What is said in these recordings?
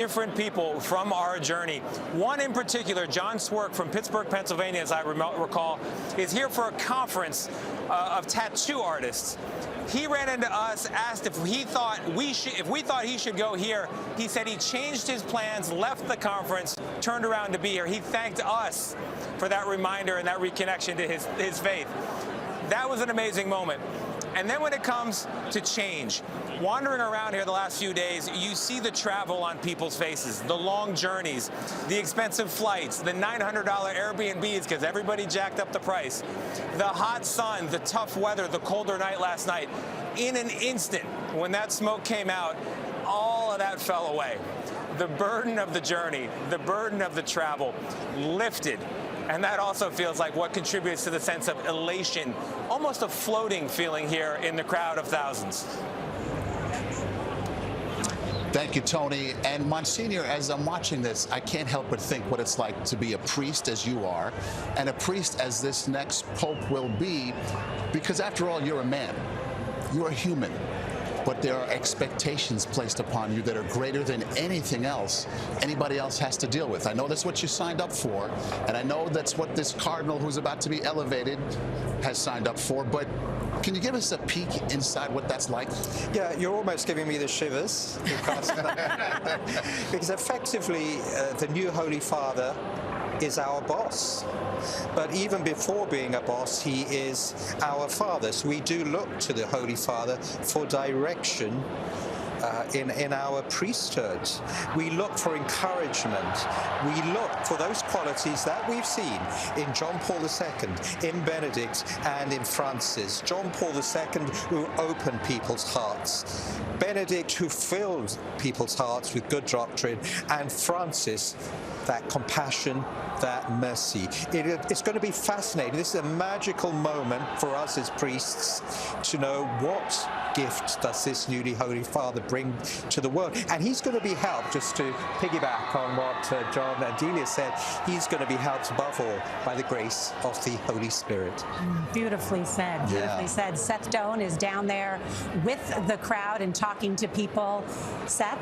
Different people from our journey. One in particular, John Swerk from Pittsburgh, Pennsylvania, as I recall, is here for a conference of tattoo artists. He ran into us, asked if we thought he should go here. He said he changed his plans, left the conference, turned around to be here. He thanked us for that reminder and that reconnection to his faith. That was an amazing moment. And then when it comes to change, wandering around here the last few days, you see the travel on people's faces, the long journeys, the expensive flights, the $900 Airbnbs because everybody jacked up the price, the hot sun, the tough weather, the colder night last night. In an instant, when that smoke came out, all of that fell away. The burden of the journey, the burden of the travel lifted. And that also feels like what contributes to the sense of elation, almost a floating feeling here in the crowd of thousands. Thank you, Tony. And Monsignor, as I'm watching this, I can't help but think what it's like to be a priest as you are, and a priest as this next pope will be, because after all, you're a man. You're a human. But there are expectations placed upon you that are greater than anything else anybody else has to deal with. I know that's what you signed up for, and I know that's what this cardinal who's about to be elevated has signed up for, but can you give us a peek inside what that's like? Yeah, you're almost giving me the shivers, because effectively the new Holy Father is our boss. But even before being a boss, he is our father. So we do look to the Holy Father for direction in our priesthood. We look for encouragement. We look for those qualities that we've seen in John Paul II, in Benedict, and in Francis. John Paul II, who opened people's hearts. Benedict, who filled people's hearts with good doctrine. And Francis, that compassion, that mercy. It's going to be fascinating. This is a magical moment for us as priests to know what gift does this newly Holy Father bring to the world. And he's going to be helped, just to piggyback on what John and Delia said, he's going to be helped above all by the grace of the Holy Spirit. Beautifully said, beautifully said. Seth Doane is down there with the crowd and talking to people. Seth?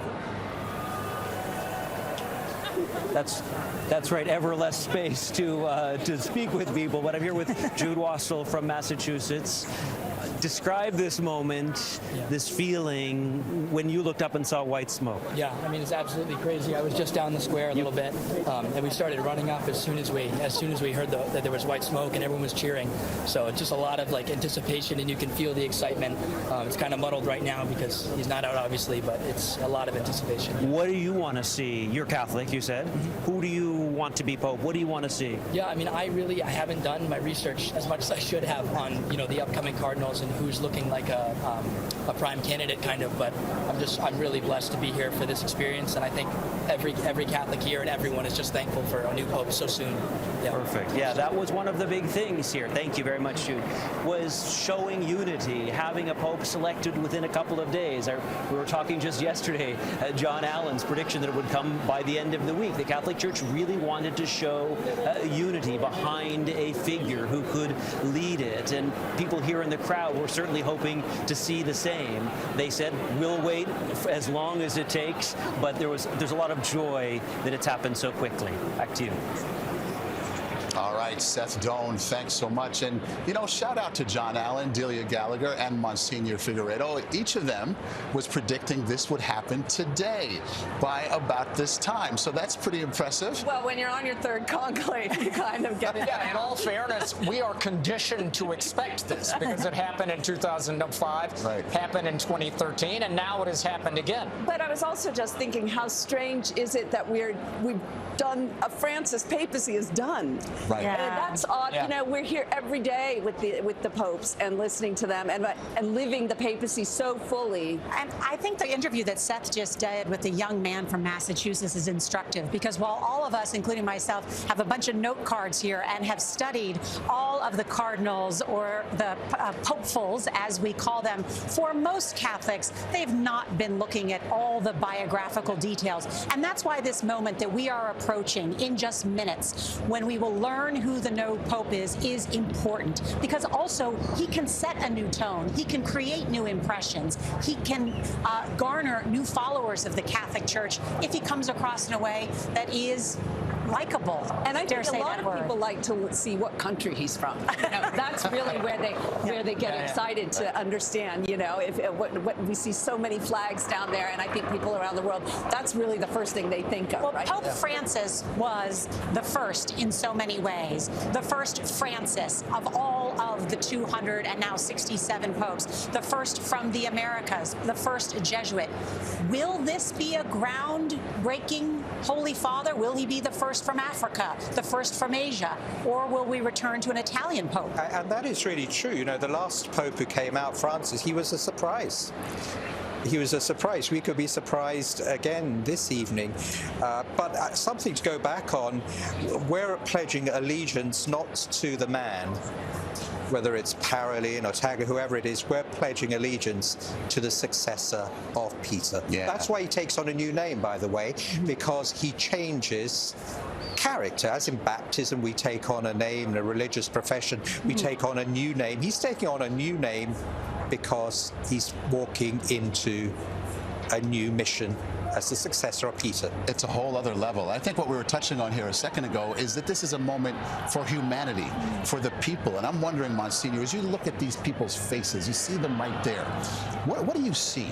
That's right. Ever less space to speak with people. But I'm here with Jude Wassel from Massachusetts. Describe this moment, this feeling when you looked up and saw white smoke. Yeah, I mean, it's absolutely crazy. I was just down the square a little bit, and we started running up as soon as we heard that there was white smoke and everyone was cheering. So it's just a lot of anticipation, and you can feel the excitement. It's kind of muddled right now because he's not out, obviously, but it's a lot of anticipation. What do you want to see? You're Catholic, you said. Mm-hmm. Who do you want to be Pope? What do you want to see? Yeah, I mean, I haven't done my research as much as I should have on the upcoming cardinals and who's looking like a prime candidate, kind of. But I'm really blessed to be here for this experience, and I think every Catholic here and everyone is just thankful for a new Pope so soon. Yeah. Perfect. Yeah, that was one of the big things here. Thank you very much, Jude. Was showing unity, having a Pope selected within a couple of days. We were talking just yesterday, John Allen's prediction that it would come by the end of the week. The Catholic Church really wanted to show unity behind a figure who could lead it, and people here in the crowd were certainly hoping to see the same. They said, we'll wait as long as it takes, but there's a lot of joy that it's happened so quickly. Back to you. All right, Seth Doane, thanks so much. And, shout out to John Allen, Delia Gallagher, and Monsignor Figueredo. Each of them was predicting this would happen today by about this time. So that's pretty impressive. Well, when you're on your third conclave, you kind of get it. Yeah, in all fairness, we are conditioned to expect this because it happened in 2005, happened in 2013, and now it has happened again. But I was also just thinking, how strange is it that we've done, Francis papacy is done. Right. Yeah. And that's odd. Yeah. We're here every day with the popes and listening to them and living the papacy so fully. And I think the interview that Seth just did with the young man from Massachusetts is instructive, because while all of us, including myself, have a bunch of note cards here and have studied all of the cardinals, or the popefuls, as we call them, for most Catholics, they've not been looking at all the biographical details. And that's why this moment that we are approaching in just minutes, when we will learn learn who the new Pope is important, because also he can set a new tone. He can create new impressions. He can garner new followers of the Catholic Church if he comes across in a way that is likable. And I think a lot of people like to see what country he's from. You know, that's really where they get excited to understand. You know, if what we see so many flags down there, and I think people around the world, that's really the first thing they think of. Well, right? Pope Francis was the first in so many ways. The first Francis of all of the 267 popes. The first from the Americas. The first Jesuit. Will this be a groundbreaking Holy Father? Will he be the first from Africa, the first from Asia, or will we return to an Italian Pope? And that is really true. You know, the last Pope who came out, Francis, he was a surprise. He was a surprise. We could be surprised again this evening. But something to go back on, we're pledging allegiance not to the man, whether it's Parolin or Taggart, whoever it is, we're pledging allegiance to the successor of Peter. Yeah. That's why he takes on a new name, by the way, because he changes character. As in baptism, we take on a name, in a religious profession, we take on a new name. He's taking on a new name because he's walking into a new mission as the successor of Peter. It's a whole other level. I think what we were touching on here a second ago is that this is a moment for humanity, for the people. And I'm wondering, Monsignor, as you look at these people's faces, you see them right there. What do you see?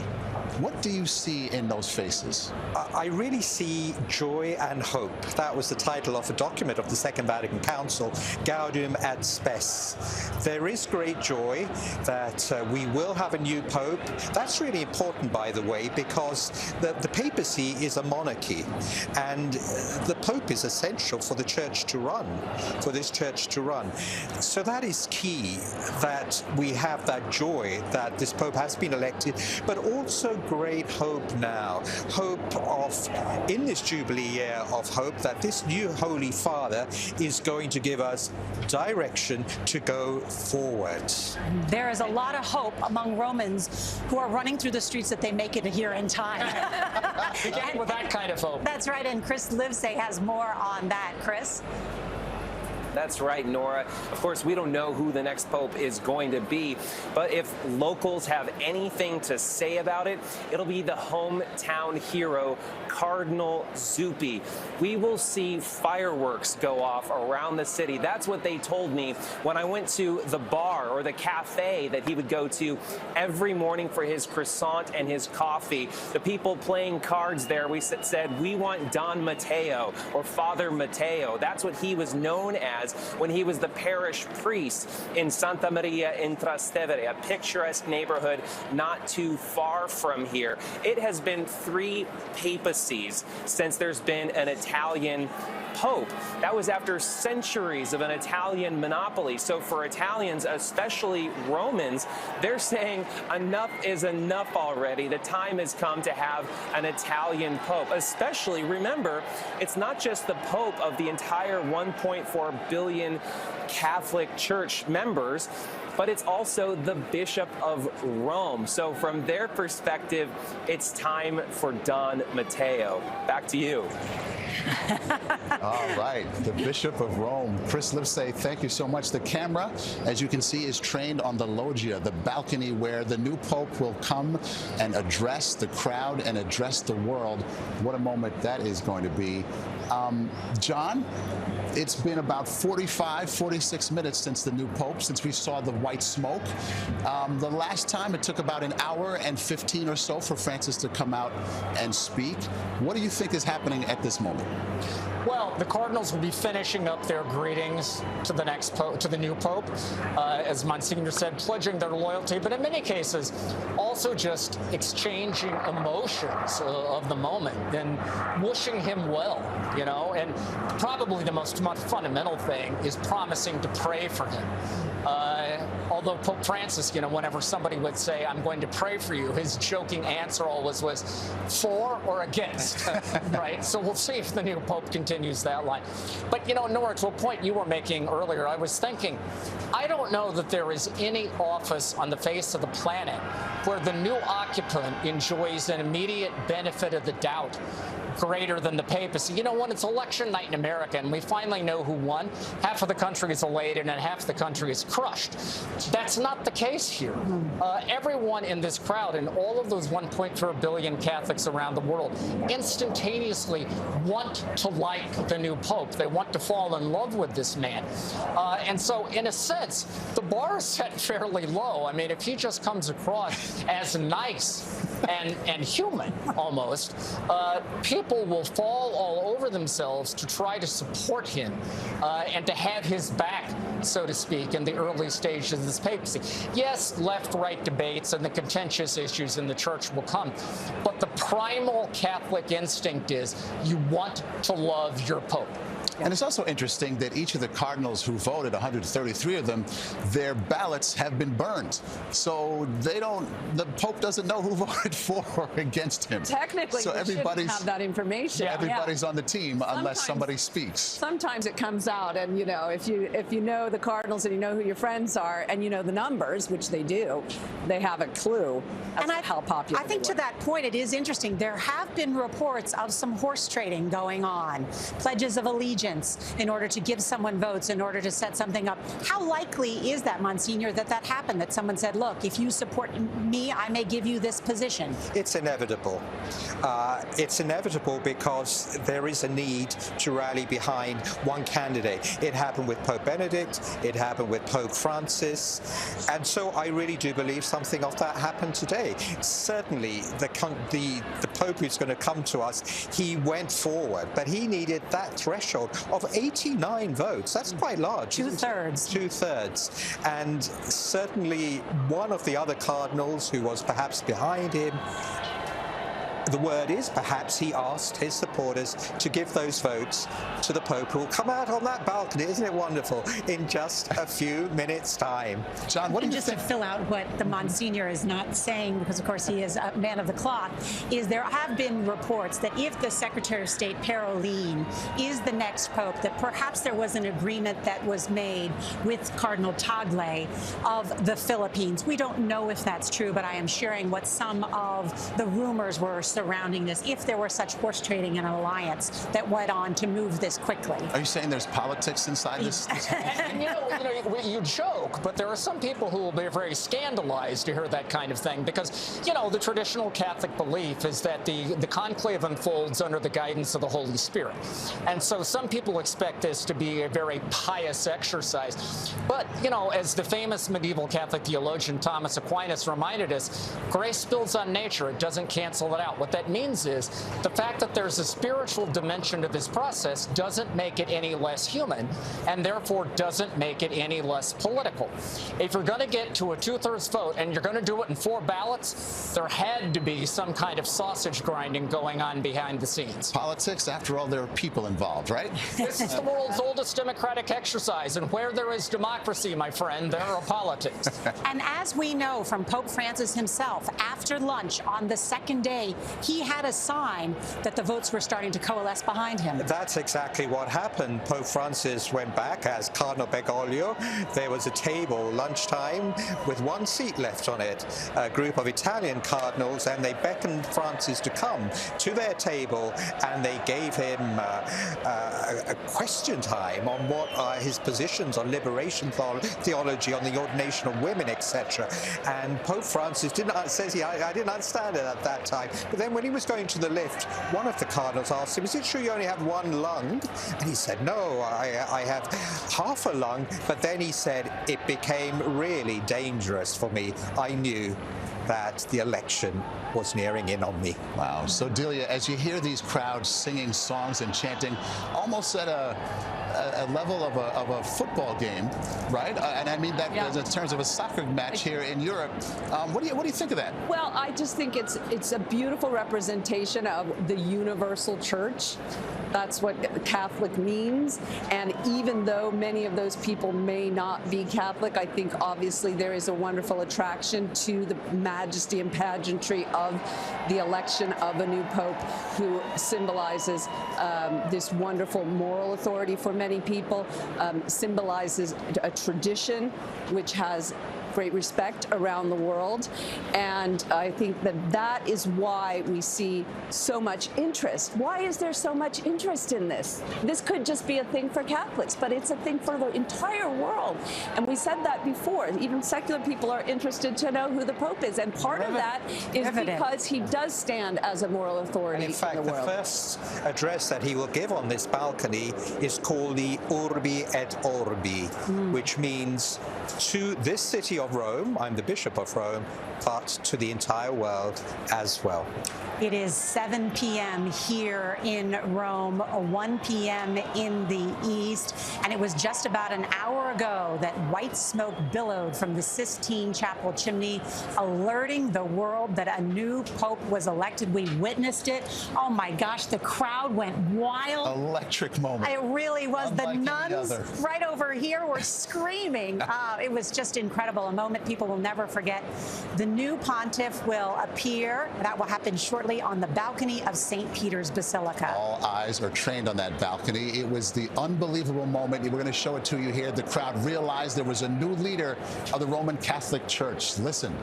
What do you see in those faces? I really see joy and hope. That was the title of a document of the Second Vatican Council, Gaudium et Spes. There is great joy that we will have a new Pope. That's really important, by the way, because the papacy is a monarchy, and the Pope is essential for the Church to run, for this Church to run. So that is key, that we have that joy that this Pope has been elected, but also great hope now. Hope of, in this Jubilee year of hope, that this new Holy Father is going to give us direction to go forward. There is a lot of hope among Romans who are running through the streets that they make it here in time. Beginning with that kind of hope. That's right, and Chris Livesay has more on that. Chris? That's right, Nora. Of course, we don't know who the next Pope is going to be, but if locals have anything to say about it, it'll be the hometown hero, Cardinal Zuppi. We will see fireworks go off around the city. That's what they told me when I went to the bar or the cafe that he would go to every morning for his croissant and his coffee. The people playing cards there, we said, we want Don Matteo or Father Matteo. That's what he was known as when he was the parish priest in Santa Maria in Trastevere, a picturesque neighborhood not too far from here. It has been 3 papacies since there's been an Italian Pope. That was after centuries of an Italian monopoly. So for Italians, especially Romans, they're saying enough is enough already. The time has come to have an Italian Pope. Especially, remember, it's not just the Pope of the entire 1.4 billion Catholic Church members, but it's also the Bishop of Rome. So from their perspective, it's time for Don Matteo. Back to you. All right, the Bishop of Rome, Chris Livesay, thank you so much. The camera, as you can see, is trained on the loggia, the balcony where the new Pope will come and address the crowd and address the world. What a moment that is going to be. John, it's been about 45, 46 minutes since the new Pope, since we saw the white smoke. The last time it took about an hour and 15 or so for Francis to come out and speak. What do you think is happening at this moment? Well, the Cardinals will be finishing up their greetings to the next Pope, to the new Pope, as Monsignor said, pledging their loyalty, but in many cases, also just exchanging emotions of the moment and wishing him well, you know, and probably the most fundamental thing is promising to pray for him. Although Pope Francis, you know, whenever somebody would say, I'm going to pray for you, his joking answer always was for or against, right? So we'll see if the new Pope continues that line. But, you know, Nora, to a point you were making earlier, I was thinking, I don't know that there is any office on the face of the planet where the new occupant enjoys an immediate benefit of the doubt greater than the papacy. You know, when it's election night in America and we finally know who won, half of the country is elated and half the country is crushed. That's not the case here. Everyone in this crowd and all of those 1.4 billion Catholics around the world instantaneously want to like the new pope. They want to fall in love with this man. And so, in a sense, the bar is set fairly low. I mean, if he just comes across as nice and human, almost, people will fall all over themselves to try to support him and to have his back, so to speak, in the early stages of this papacy. Yes, left-right debates and the contentious issues in the church will come, but the primal Catholic instinct is you want to love your pope. And it's also interesting that each of the cardinals who voted, 133 of them, their ballots have been burned. So the Pope doesn't know who voted for or against him. Technically, so you shouldn't have that information. Yeah, everybody's on the team unless somebody speaks. Sometimes it comes out, and if you know the cardinals and you know who your friends are and you know the numbers, which they do, they have a clue as to how popular. I think to that point, it is interesting. There have been reports of some horse trading going on, pledges of allegiance in order to give someone votes, in order to set something up. How likely is that, Monsignor, that happened, that someone said, look, if you support me, I may give you this position? It's inevitable. It's inevitable because there is a need to rally behind one candidate. It happened with Pope Benedict. It happened with Pope Francis. And so I really do believe something of that happened today. Certainly, the Pope who's going to come to us, he went forward, but he needed that threshold of 89 votes. That's quite large. Two-thirds. Two-thirds. And certainly one of the other cardinals who was perhaps behind him, the word is perhaps he asked his supporters to give those votes to the Pope, who will come out on that balcony, isn't it wonderful, in just a few minutes' time. John, what do you just think? To fill out what the Monsignor is not saying, because of course he is a man of the cloth, is there have been reports that if the Secretary of State Parolin is the next Pope, that perhaps there was an agreement that was made with Cardinal Tagle of the Philippines. We don't know if that's true, but I am sharing what some of the rumors were surrounding this, if there were such horse trading and an alliance that went on to move this quickly. Are you saying there's politics inside this? And you joke, but there are some people who will be very scandalized to hear that kind of thing because, the traditional Catholic belief is that the conclave unfolds under the guidance of the Holy Spirit. And so some people expect this to be a very pious exercise. But, as the famous medieval Catholic theologian Thomas Aquinas reminded us, grace builds on nature. It doesn't cancel it out. What that means is the fact that there's a spiritual dimension to this process doesn't make it any less human, and therefore doesn't make it any less political. If you're going to get to a two-thirds vote and you're going to do it in 4 ballots, there had to be some kind of sausage grinding going on behind the scenes. Politics, after all, there are people involved, right? This is the world's oldest democratic exercise, and where there is democracy, my friend, there are politics. And as we know from Pope Francis himself, after lunch on the second day, he had a sign that the votes were starting to coalesce behind him. That's exactly what happened. Pope Francis went back as Cardinal Bergoglio. There was a table, lunchtime, with 1 seat left on it. A group of Italian cardinals, and they beckoned Francis to come to their table, and they gave him a question time on what are his positions on liberation theology, on the ordination of women, etc. And Pope Francis says I didn't understand it at that time. But then when he was going to the lift, one of the cardinals asked him, is it true you only have 1 lung? And he said, no, I have half a lung. But then he said, it became really dangerous for me. I knew that the election was nearing in on me. Wow. So, Delia, as you hear these crowds singing songs and chanting, almost at a level of a football game, right? And I mean that in terms of a soccer match here in Europe. What do you think of that? Well, I just think it's a beautiful representation of the universal church. That's what Catholic means. And even though many of those people may not be Catholic, I think obviously there is a wonderful attraction to the majesty and pageantry of the election of a new pope who symbolizes this wonderful moral authority for many people, symbolizes a tradition which has great respect around the world. And I think that is why we see so much interest. Why is there so much interest in this? This could just be a thing for Catholics, but it's a thing for the entire world. And we said that before. Even secular people are interested to know who the Pope is. And part of that is because he does stand as a moral authority in fact, in the world. The first address that he will give on this balcony is called the Urbi et Orbi, which means to this city of Rome, I'm the Bishop of Rome, but to the entire world as well. It is 7 p.m. here in Rome, 1 p.m. in the East, and it was just about an hour ago that white smoke billowed from the Sistine Chapel chimney, alerting the world that a new pope was elected. We witnessed it. Oh my gosh, the crowd went wild. Electric moment. It really was. Unlike the nuns right over here were screaming. It was just incredible, a moment people will never forget. The new pontiff will appear. That will happen shortly on the balcony of St. Peter's Basilica. All eyes are trained on that balcony. It was the unbelievable moment. We're going to show it to you here. The crowd realized there was a new leader of the Roman Catholic Church. Listen.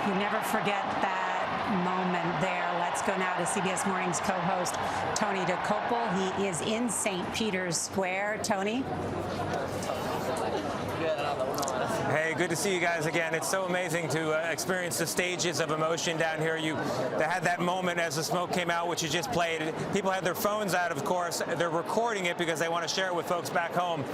You never forget that moment there. Let's go now to CBS Morning's co-host, Tony DeCopel. He is in St. Peter's Square. Tony? Hey, good to see you guys again. It's so amazing to experience the stages of emotion down here. They had that moment as the smoke came out, which you just played. People had their phones out, of course. They're recording it because they want to share it with folks back home.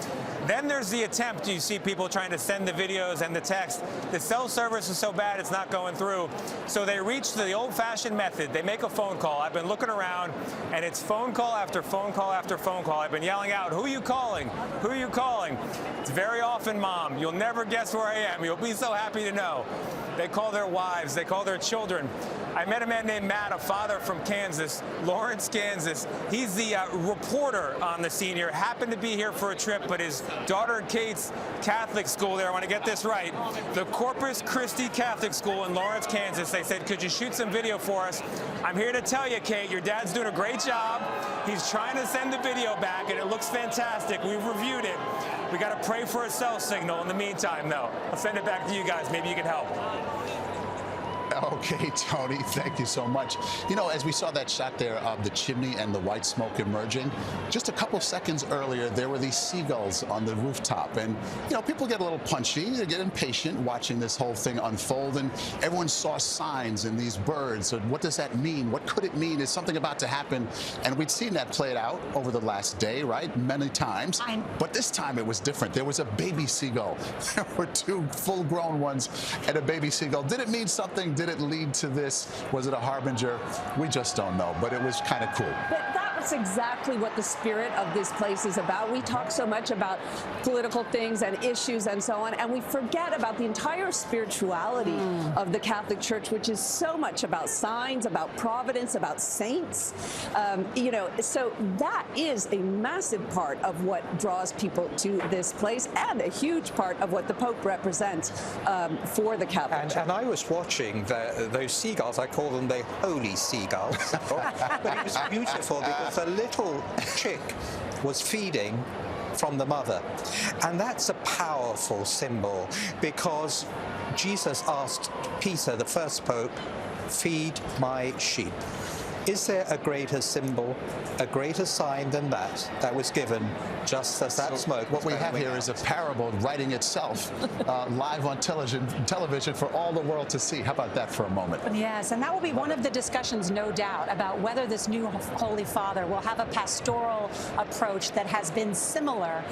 Then there's the attempt. You see people trying to send the videos and the text. The cell service is so bad it's not going through. So they reach the old-fashioned method. They make a phone call. I've been looking around, and it's phone call after phone call after phone call. I've been yelling out, "Who are you calling? Who are you calling?" It's very often, Mom. You'll never guess where I am. You'll be so happy to know. They call their wives. They call their children. I met a man named Matt, a father from Kansas, Lawrence, Kansas. He's the reporter on the scene here. Happened to be here for a trip, but his daughter Kate's Catholic school there, I want to get this right, the Corpus Christi Catholic School in Lawrence, Kansas. They said, "Could you shoot some video for us?" I'm here to tell you, Kate, your dad's doing a great job. He's trying to send the video back, and it looks fantastic. We've reviewed it. We got to pray for a cell signal in the meantime, though. I'll send it back to you guys. Maybe you can help. Okay, Tony, thank you so much. You know, as we saw that shot there of the chimney and the white smoke emerging, just a couple seconds earlier, there were these seagulls on the rooftop. And, you know, people get a little punchy, they get impatient watching this whole thing unfold. And everyone saw signs in these birds. So what does that mean? What could it mean? Is something about to happen? And we'd seen that played out over the last day, right? Many times. But this time it was different. There was a baby seagull. There were two full-grown ones and a baby seagull. Did it mean something? Did it lead to this? Was it a harbinger? We just don't know, but it was kind of cool. But that's exactly what the spirit of this place is about. We talk so much about political things and issues and so on, and we forget about the entire spirituality of the Catholic Church, which is so much about signs, about providence, about saints. You know, so that is a massive part of what draws people to this place, and a huge part of what the Pope represents for the Catholic Church. And I was watching those seagulls. I call them the holy seagulls. But it was beautiful because a little chick was feeding from the mother. And that's a powerful symbol because Jesus asked Peter, the first pope, "Feed my sheep." Is there a greater symbol, a greater sign than that was given just as that smoke? What we have here is a parable writing itself live on television for all the world to see. How about that for a moment? Yes, and that will be one of the discussions, no doubt, about whether this new Holy Father will have a pastoral approach that has been similar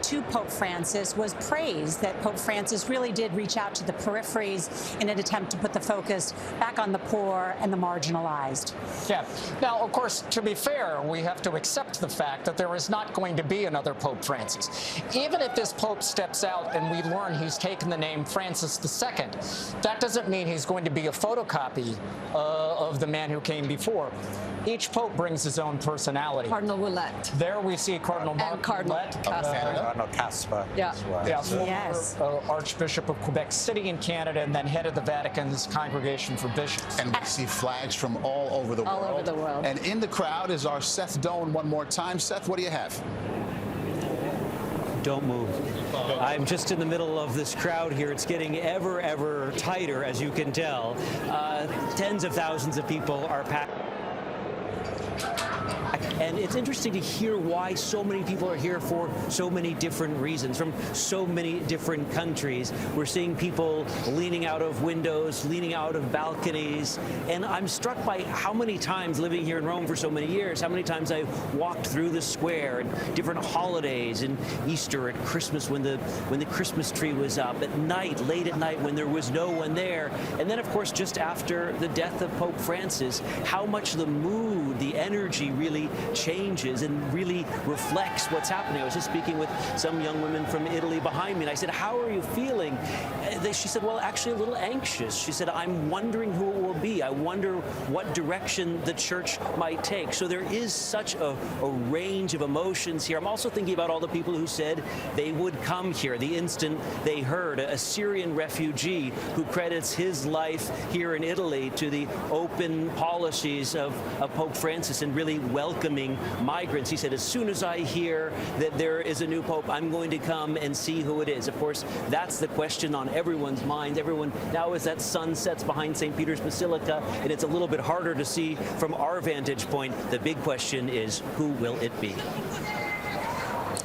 to Pope Francis. Was praised that Pope Francis really did reach out to the peripheries in an attempt to put the focus back on the poor and the marginalized. Yeah. Now, of course, to be fair, we have to accept the fact that there is not going to be another Pope Francis. Even if this Pope steps out and we learn he's taken the name Francis II, that doesn't mean he's going to be a photocopy of the man who came before. Each Pope brings his own personality. Cardinal Ouellet. There we see Cardinal Mark Cardinal Ouellet, Cardinal Casper. Yeah. former Yes. Archbishop of Quebec City in Canada, and then head of the Vatican's Congregation for Bishops. And we see flags from all over the world. All over the world. And in the crowd is our Seth Doan one more time. Seth, what do you have? Don't move. I'm just in the middle of this crowd here. It's getting ever tighter, as you can tell. Tens of thousands of people are packed. And it's interesting to hear why so many people are here for so many different reasons, from so many different countries. We're seeing people leaning out of windows, leaning out of balconies. And I'm struck by how many times, living here in Rome for so many years, how many times I walked through the square and different holidays, and Easter, at Christmas when the Christmas tree was up, at night, late at night when there was no one there. And then, of course, just after the death of Pope Francis, how much the mood, the energy really changes and really reflects what's happening. I was just speaking with some young women from Italy behind me, and I said, how are you feeling? She said, well, actually a little anxious. She said, I'm wondering who it will be. I wonder what direction the church might take. So there is such a range of emotions here. I'm also thinking about all the people who said they would come here the instant they heard. A Syrian refugee who credits his life here in Italy to the open policies of Pope Francis and really welcoming migrants. He said, as soon as I hear that there is a new pope, I'm going to come and see who it is. Of course, that's the question on everyone's mind. Everyone now, as that sun sets behind St. Peter's Basilica, and it's a little bit harder to see from our vantage point, the big question is, who will it be?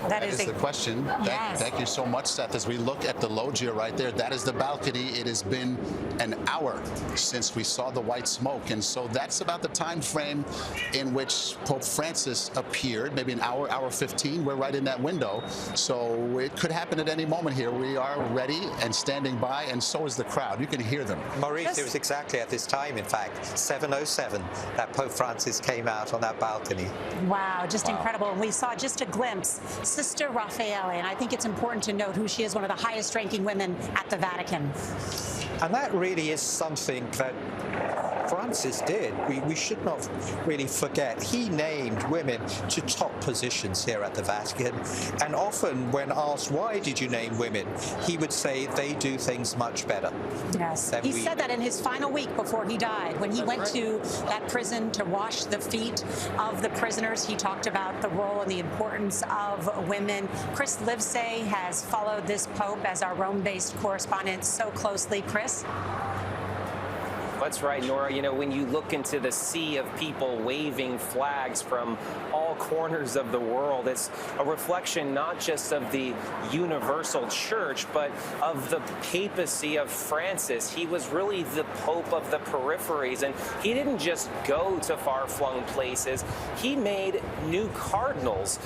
That is the question. Yes. Thank you so much, Seth. As we look at the loggia right there, that is the balcony. It has been an hour since we saw the white smoke. And so that's about the time frame in which Pope Francis appeared, maybe an hour, hour 15. We're right in that window. So it could happen at any moment here. We are ready and standing by, and so is the crowd. You can hear them. Maurice, it was exactly at this time, in fact, 7:07, that Pope Francis came out on that balcony. Wow, just incredible. And we saw just a glimpse. Sister Raffaele, and I think it's important to note who she is, one of the highest ranking women at the Vatican. And that really is something that Francis did. We should not really forget. He named women to top positions here at the Vatican. And often when asked, why did you name women? He would say they do things much better. Yes. He said that in his final week before he died. When he went to that prison to wash the feet of the prisoners, he talked about the role and the importance of women. Chris Livesay has followed this Pope as our Rome-based correspondent so closely. Chris? That's right, Nora. You know, when you look into the sea of people waving flags from all corners of the world, it's a reflection not just of the universal church, but of the papacy of Francis. He was really the Pope of the peripheries, and he didn't just go to far-flung places. He made new cardinals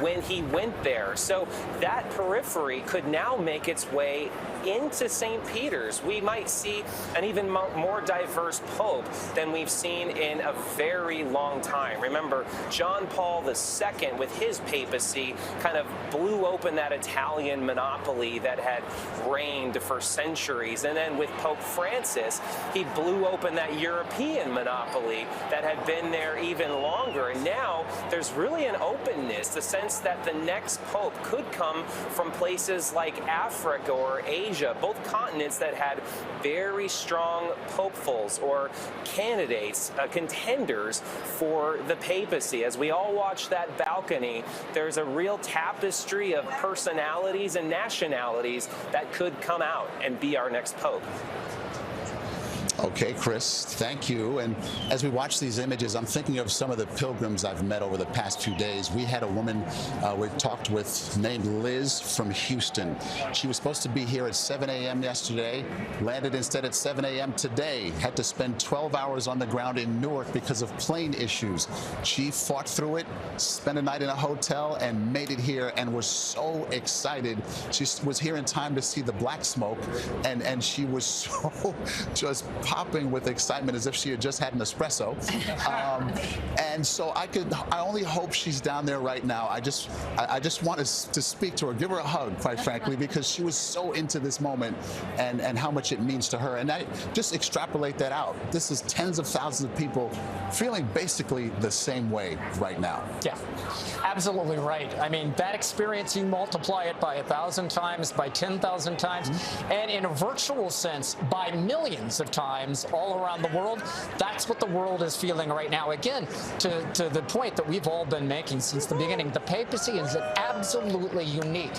when he went there. So that periphery could now make its way into St. Peter's. We might see an even more diverse pope than we've seen in a very long time. Remember, John Paul II, with his papacy, kind of blew open that Italian monopoly that had reigned for centuries. And then with Pope Francis, he blew open that European monopoly that had been there even longer. And now there's really an openness, the sense that the next pope could come from places like Africa or Asia, both continents that had very strong popefuls or candidates, contenders for the papacy. As we all watch that balcony, there's a real tapestry of personalities and nationalities that could come out and be our next pope. Okay, Chris, thank you. And as we watch these images, I'm thinking of some of the pilgrims I've met over the past few days. We had a woman we talked with named Liz from Houston. She was supposed to be here at 7 a.m. yesterday, landed instead at 7 a.m. today, had to spend 12 hours on the ground in Newark because of plane issues. She fought through it, spent a night in a hotel, and made it here, and was so excited. She was here in time to see the black smoke, and she was so just popping with excitement as if she had just had an espresso. And so I only hope she's down there right now. I just want to speak to her, give her a hug, quite frankly, because she was so into this moment and how much it means to her. And just extrapolate that out. This is tens of thousands of people feeling basically the same way right now. Yeah, absolutely right. I mean, that experience, you multiply it by 1,000 times, by 10,000 times, and in a virtual sense, by millions of times all around the world. That's what the world is feeling right now. Again, to the point that we've all been making since the beginning, the papacy is an absolutely unique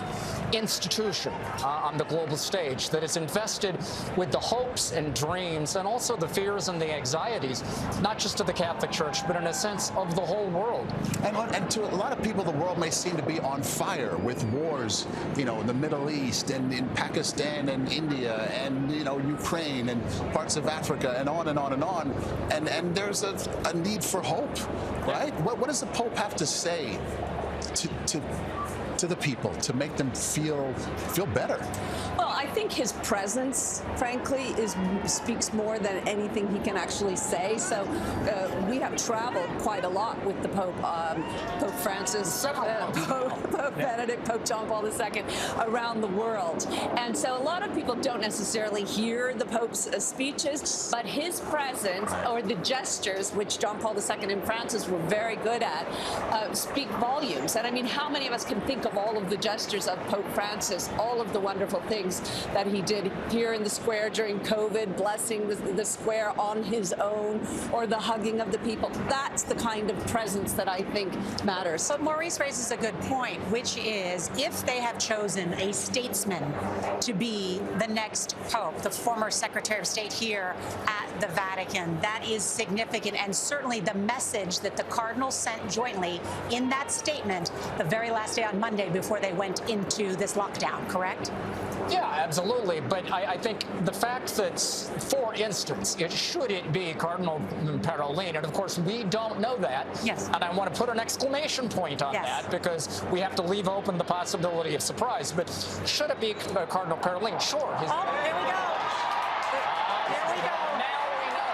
institution on the global stage that is invested with the hopes and dreams and also the fears and the anxieties, not just of the Catholic Church, but in a sense of the whole world. And to a lot of people, the world may seem to be on fire with wars, in the Middle East and in Pakistan and India and, Ukraine and parts of Africa and on and on and on. And there's a need for hope, right? What does the Pope have to say to the people to make them feel better? Well, I think his presence, frankly, speaks more than anything he can actually say. So we have traveled quite a lot with the Pope, Pope Francis, Pope Benedict, Pope John Paul II, around the world. And so a lot of people don't necessarily hear the Pope's speeches, but his presence or the gestures, which John Paul II and Francis were very good at, speak volumes. And I mean, how many of us can think of all of the gestures of Pope Francis, all of the wonderful things that he did here in the square during COVID, blessing the square on his own, or the hugging of the people. That's the kind of presence that I think matters. But Maurice raises a good point, which is if they have chosen a statesman to be the next Pope, the former Secretary of State here at the Vatican, that is significant. And certainly the message that the Cardinals sent jointly in that statement the very last day on Monday before they went into this lockdown, correct? Yeah, absolutely. But I think the fact that, for instance, should it be Cardinal Parolin, and of course we don't know that. Yes. And I want to put an exclamation point on that because we have to leave open the possibility of surprise. But should it be Cardinal Parolin? Sure. Here we go. There we go. Now we know.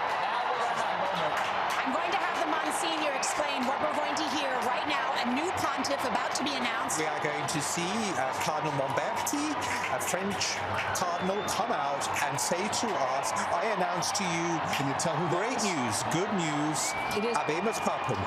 I'm going to have the Monsignor explain what we're going to hear right now. A new pontiff about to be announced. We are going to see Cardinal Momberti, a French cardinal, come out and say to us, I announce to you, can you tell who great news, good news, Habemus Papam.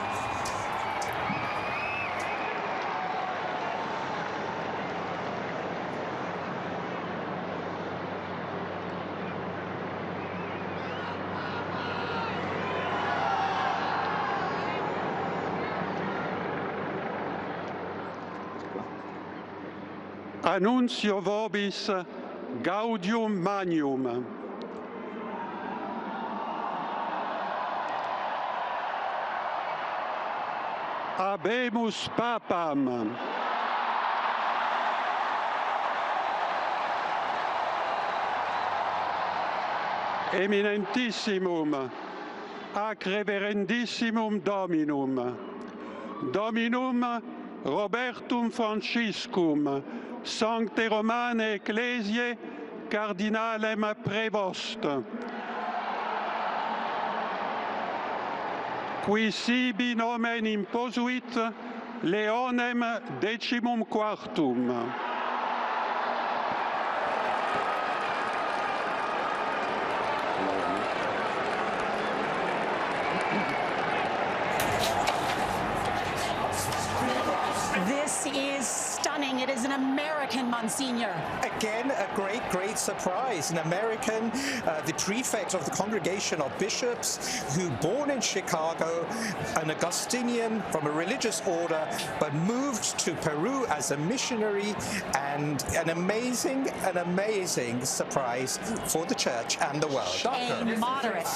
Annuncio vobis gaudium magnum. Habemus Papam. Eminentissimum, ac reverendissimum Dominum, Dominum Robertum Franciscum, Sancte Romane Ecclesiae Cardinalem Prevost, qui sibi nomen imposuit Leonem XIV. This is stunning. It is an American Monsignor. Again, a great surprise. An American, the prefect of the Congregation of Bishops, who born in Chicago, an Augustinian from a religious order, but moved to Peru as a missionary, and an amazing surprise for the church and the world. A moderate.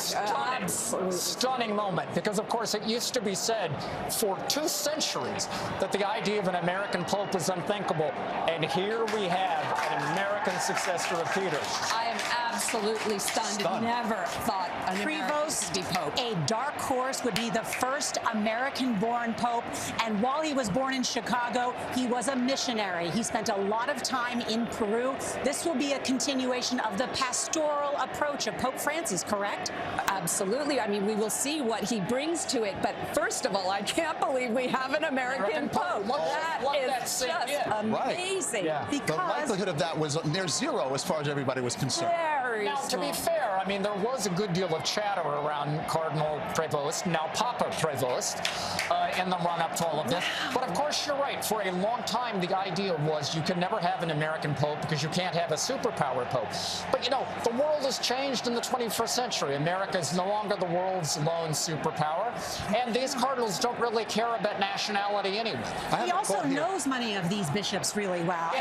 Stunning moment, because of course it used to be said for 2 centuries that the idea of an American Pope was unthinkable, and here we have an American successor of Peter. I am absolutely stunned. Never thought an American could be Pope. A dark horse, would be the first American-born Pope. And while he was born in Chicago, he was a missionary. He spent a lot of time in Peru. This will be a continuation of the pastoral approach of Pope Francis, correct? Absolutely. I mean, we will see what he brings to it. But first of all, I can't believe we have an American Pope. That is just amazing. Right. Because the likelihood of that was near zero as far as everybody was concerned. Now, to be fair, I mean, there was a good deal of chatter around Cardinal Prevost, now Papa Prevost, in the run-up to all of this. But of course, you're right. For a long time, the idea was you can never have an American Pope because you can't have a superpower Pope. But, you know, the world has changed in the 21st century. America is no longer the world's lone superpower. And these cardinals don't really care about nationality anyway. He also knows many of these bishops really well.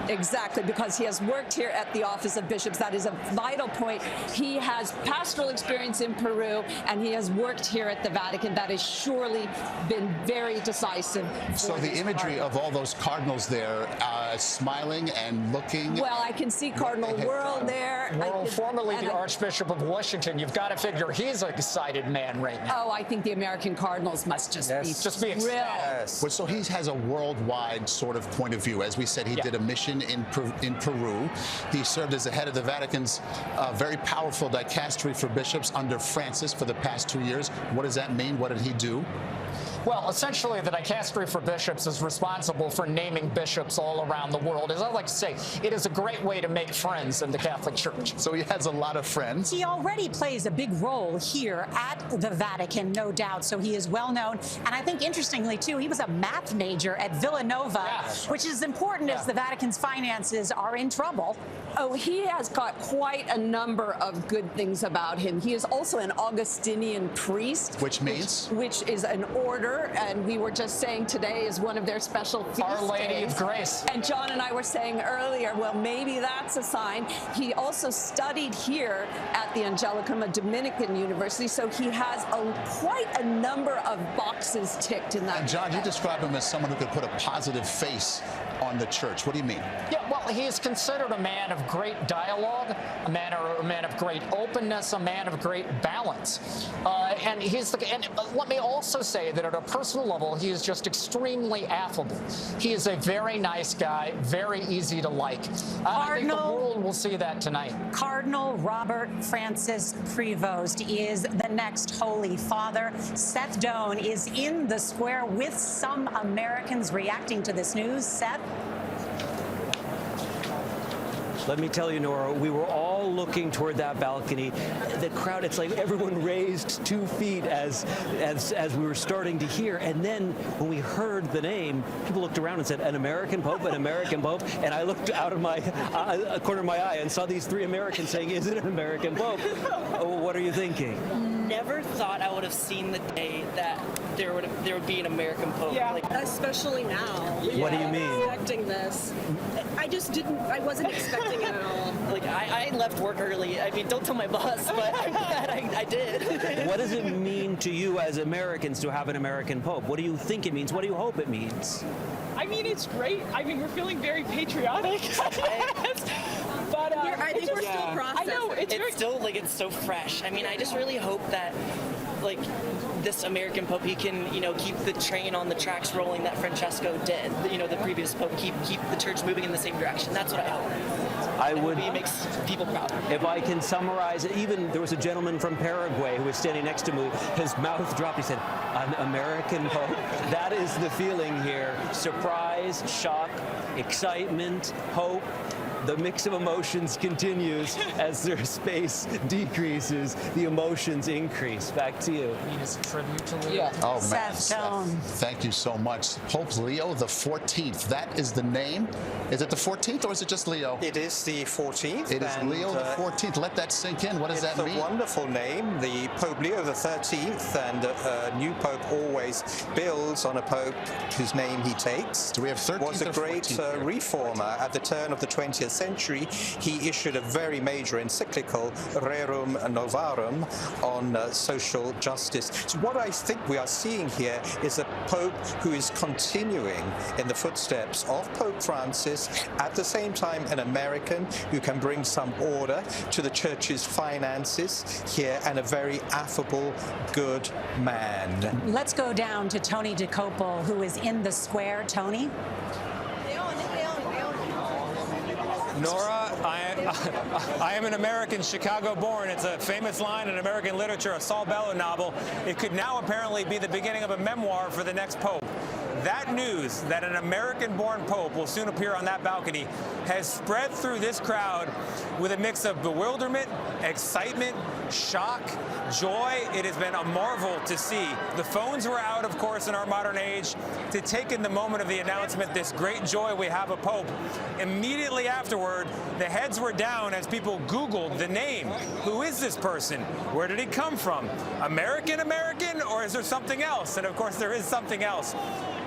Exactly, because he has worked here at the Office of Bishops. That is a vital point. He has pastoral experience in Peru, and he has worked here at the Vatican. That has surely been very decisive. So the imagery of all those cardinals there smiling and looking. Well, I can see Cardinal World there. World, formerly the Archbishop of Washington. You've got to figure he's an excited man right now. Oh, I think the American Cardinals must just be thrilled. Yes. Well, so he has a worldwide sort of point of view. As we said, he did a mission in Peru. He served as the head of the Vatican's very powerful dicastery for bishops under Francis for the past 2 years. What does that mean? What did he do? Well, essentially, the dicastery for bishops is responsible for naming bishops all around the world. As I like to say, it is a great way to make friends in the Catholic Church. So he has a lot of friends. He already plays a big role here at the Vatican, no doubt, so he is well known. And I think, interestingly, too, he was a math major at Villanova, which is important as the Vatican's finances are in trouble. Oh, he has got quite a number of good things about him. He is also an Augustinian priest. Which means? Which is an order, and we were just saying today is one of their special feast Our Lady days. of Grace. And John and I were saying earlier, well, maybe that's a sign. He also studied here at the Angelicum, a Dominican university, so he has quite a number of boxes ticked in that. And John, you describe him as someone who could put a positive face on the church. What do you mean? Yeah, well, he is considered a man of great dialogue, a man of great openness, a man of great balance. And let me also say that at a personal level, he is just extremely affable. He is a very nice guy, very easy to like. I think the world will see that tonight. Cardinal Robert Francis Prevost is the next Holy Father. Seth Doan is in the square with some Americans reacting to this news. Seth? Let me tell you, Nora, we were all looking toward that balcony. The crowd, it's like everyone raised 2 feet as we were starting to hear. And then when we heard the name, people looked around and said, an American Pope, an American Pope. And I looked out of my corner of my eye and saw these 3 Americans saying, is it an American Pope? What are you thinking? Never thought I would have seen the day that there would be an American Pope. Yeah, like, especially now. What do you mean? Expecting this. I wasn't expecting it at all. Like, I left work early. I mean, don't tell my boss, but I'm glad I did. What does it mean to you as Americans to have an American Pope? What do you think it means? What do you hope it means? I mean, it's great. I mean, we're feeling very patriotic. But I think we're still processing. I know, it's still fresh. I mean, I just really hope that, like, this American Pope, he can, keep the train on the tracks rolling that Francesco did. The previous Pope, keep the church moving in the same direction. That's what I hope. It makes people proud. If I can summarize it, even there was a gentleman from Paraguay who was standing next to me. His mouth dropped. He said, an American Pope. That is the feeling here. Surprise, shock, excitement, hope. The mix of emotions continues as their space decreases. The emotions increase. Back to you. It's a tribute to Leo. Oh, man. Seth, thank you so much. Pope Leo the 14th. That is the name. Is it the 14th or is it just Leo? It is the 14th. It is Leo the 14th. Let that sink in. What does that mean? It's a wonderful name. The Pope Leo the 13th, and a new Pope always builds on a Pope whose name he takes. Do we have 13th was a great reformer at the turn of the 20th century, he issued a very major encyclical, Rerum Novarum, on social justice. So what I think we are seeing here is a Pope who is continuing in the footsteps of Pope Francis, at the same time an American who can bring some order to the Church's finances here, and a very affable, good man. Let's go down to Tony DeCopel, who is in the square. Tony? Nora, I am an American, Chicago-born. It's a famous line in American literature, a Saul Bellow novel. It could now apparently be the beginning of a memoir for the next pope. That news that an American-born pope will soon appear on that balcony has spread through this crowd with a mix of bewilderment, excitement, shock, joy. It has been a marvel to see. The phones were out, of course, in our modern age, to take in the moment of the announcement, this great joy we have a pope. Immediately afterward, the heads were down as people Googled the name. Who is this person? Where did he come from? American, or is there something else? And of course, there is something else.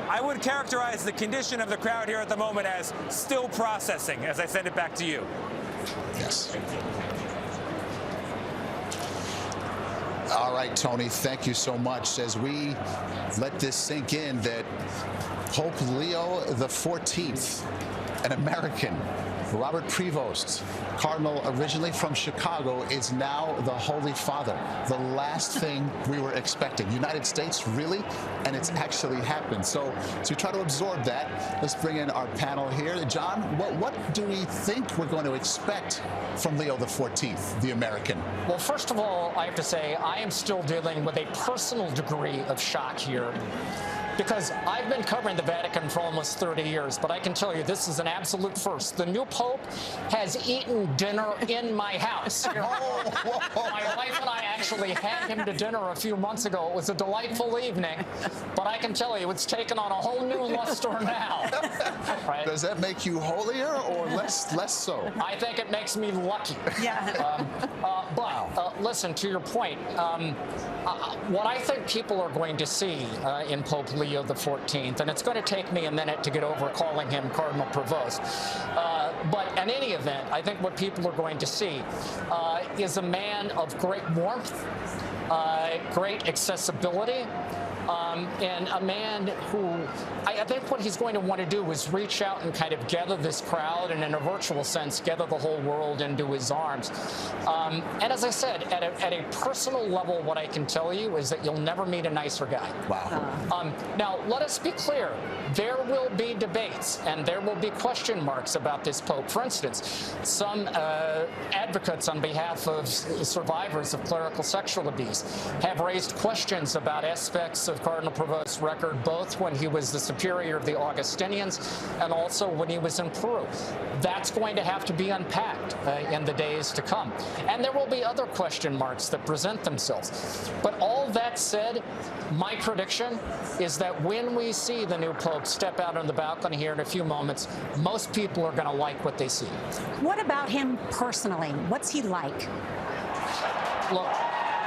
I would characterize the condition of the crowd here at the moment as still processing, as I send it back to you. Yes. All right, Tony, thank you so much. As we let this sink in, that Pope Leo XIV, an American, Robert Prevost, Cardinal originally from Chicago, is now the Holy Father. The last thing we were expecting. United States, really? And it's actually happened. So to try to absorb that, let's bring in our panel here. John, what do we think we're going to expect from Leo XIV, the American? Well, first of all, I have to say I am still dealing with a personal degree of shock here, because I've been covering the Vatican for almost 30 years, but I can tell you this is an absolute first. The new Pope has eaten dinner in my house. My wife and I actually had him to dinner a few months ago. It was a delightful evening, but I can tell you it's taken on a whole new luster now. Right? Does that make you holier or less so? I think it makes me lucky. Yeah. Listen, to your point, what I think people are going to see in Pope Leo XIV, and it's going to take me a minute to get over calling him Cardinal Prevost, but in any event, I think what people are going to see is a man of great warmth, great accessibility, and a man who, I think what he's going to want to do is reach out and kind of gather this crowd, and in a virtual sense, gather the whole world into his arms. And as I said, at a personal level, what I can tell you is that you'll never meet a nicer guy. Wow. Now, let us be clear. There will be debates, and there will be question marks about this Pope. For instance, some advocates on behalf of survivors of clerical sexual abuse have raised questions about aspects of Cardinal Prevost's record, both when he was the superior of the Augustinians and also when he was in Peru. That's going to have to be unpacked in the days to come. And there will be other question marks that present themselves. But all that said, my prediction is that when we see the new Pope step out on the balcony here in a few moments, most people are going to like what they see. What about him personally? What's he like? Look,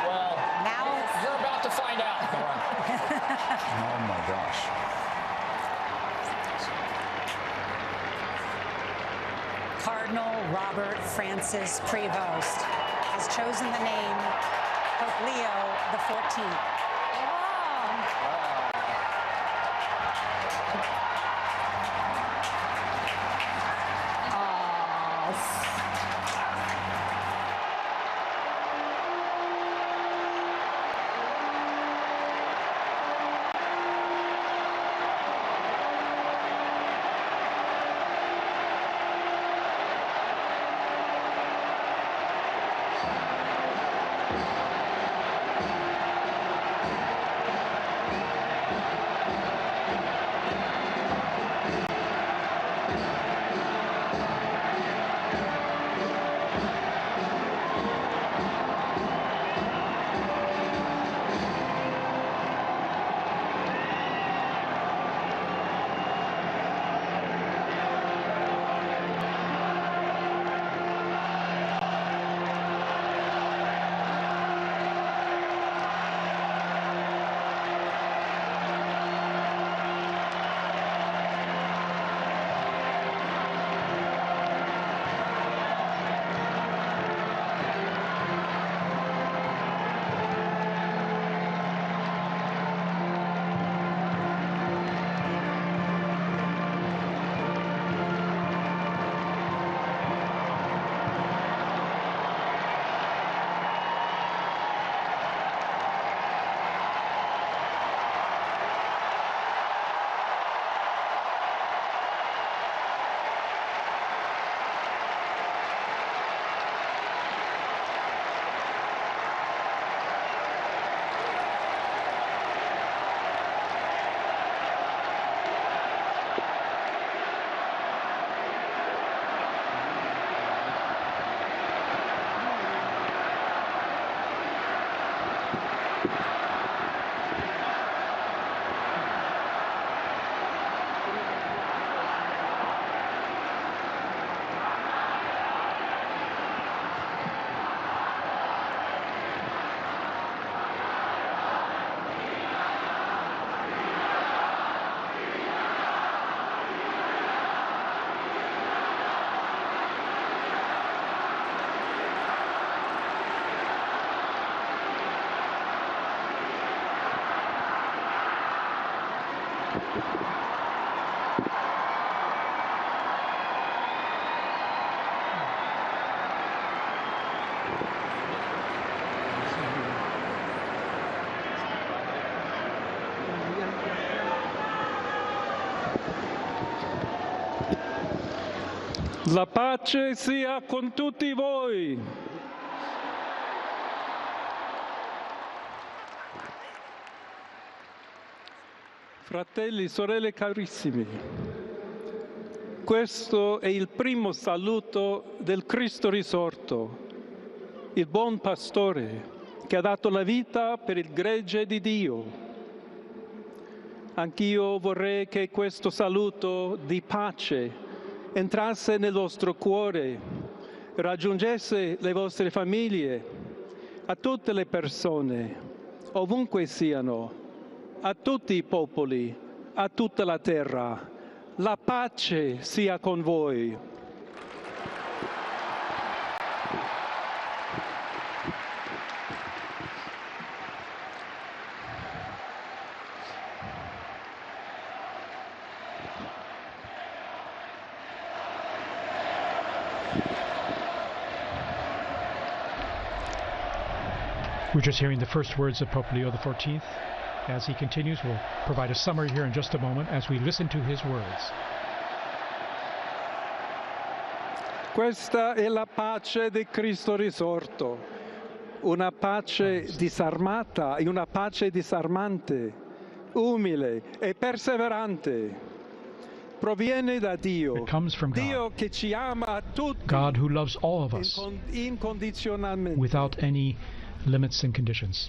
well, now you're about to find out. Oh, my gosh. Cardinal Robert Francis Prevost has chosen the name Pope Leo XIV. La pace sia con tutti voi. Fratelli, sorelle carissimi, questo è il primo saluto del Cristo risorto, il buon pastore che ha dato la vita per il gregge di Dio. Anch'io vorrei che questo saluto di pace entrasse nel vostro cuore, raggiungesse le vostre famiglie, a tutte le persone, ovunque siano, a tutti i popoli, a tutta la terra. La pace sia con voi. We're just hearing the first words of Pope Leo XIV. As he continues, we'll provide a summary here in just a moment as we listen to his words. Questa è la pace di Cristo risorto, una pace disarmata e una pace disarmante, umile e perseverante. Proviene da Dio, It comes from Dio God. che ci ama a tutti, God who loves all of us incondizionalmente. without any limits and conditions.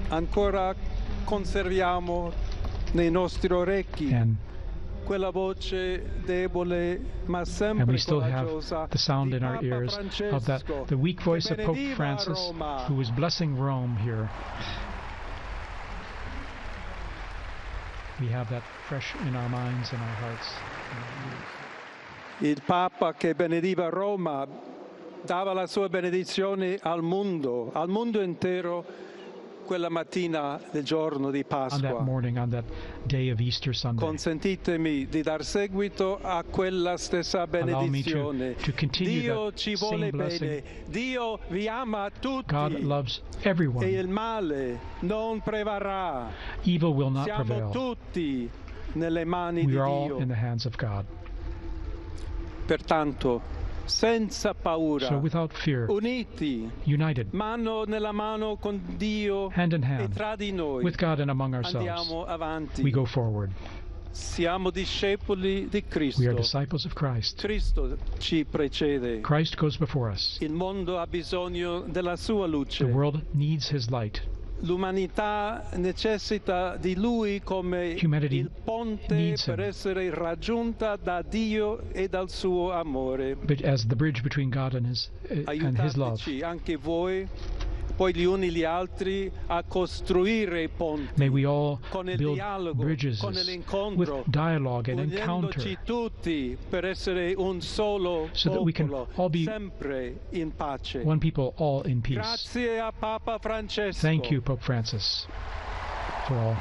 Ancora conserviamo nei nostri orecchi And quella voce debole ma sempre we still have coraggiosa the sound di in our Papa ears of that, Francesco, the weak voice of che Pope benediva Francis, Roma. who was blessing Rome here. We have that fresh in our minds and our hearts. Il Papa che benediva Roma dava la sua benedizione al mondo intero, quella mattina del giorno di On that Pasqua. morning, on that day of Easter Sunday, Consentitemi di dar seguito a quella stessa allow me benedizione. to continue Dio that ci same vuole blessing. bene, Dio vi ama tutti God loves everyone. e il male non prevarrà. Evil will not Siamo prevail. tutti nelle mani We di are all Dio. in the hands of God. Pertanto, senza paura, So without fear, uniti, united, mano nella mano con Dio hand in e hand, tra di noi, with God and among ourselves, andiamo avanti. we go forward. Siamo discepoli di Cristo. We are disciples of Christ. Cristo ci precede. Christ goes before us. Il mondo ha bisogno della sua luce. The world needs his light. L'umanità necessita di Lui come Humanity il ponte needs per him. essere raggiunta da Dio e dal suo amore. But as the bridge between God and his love, Aiutateci anche voi, poi gli uni gli altri, a costruire i ponti may we all con il build dialogo, bridges con with l'incontro, dialogue and unendoci encounter, tutti per essere un solo so that we can popolo, all be sempre in pace. one people, all in peace. Grazie a Papa Francesco. Thank you, Pope Francis, for all.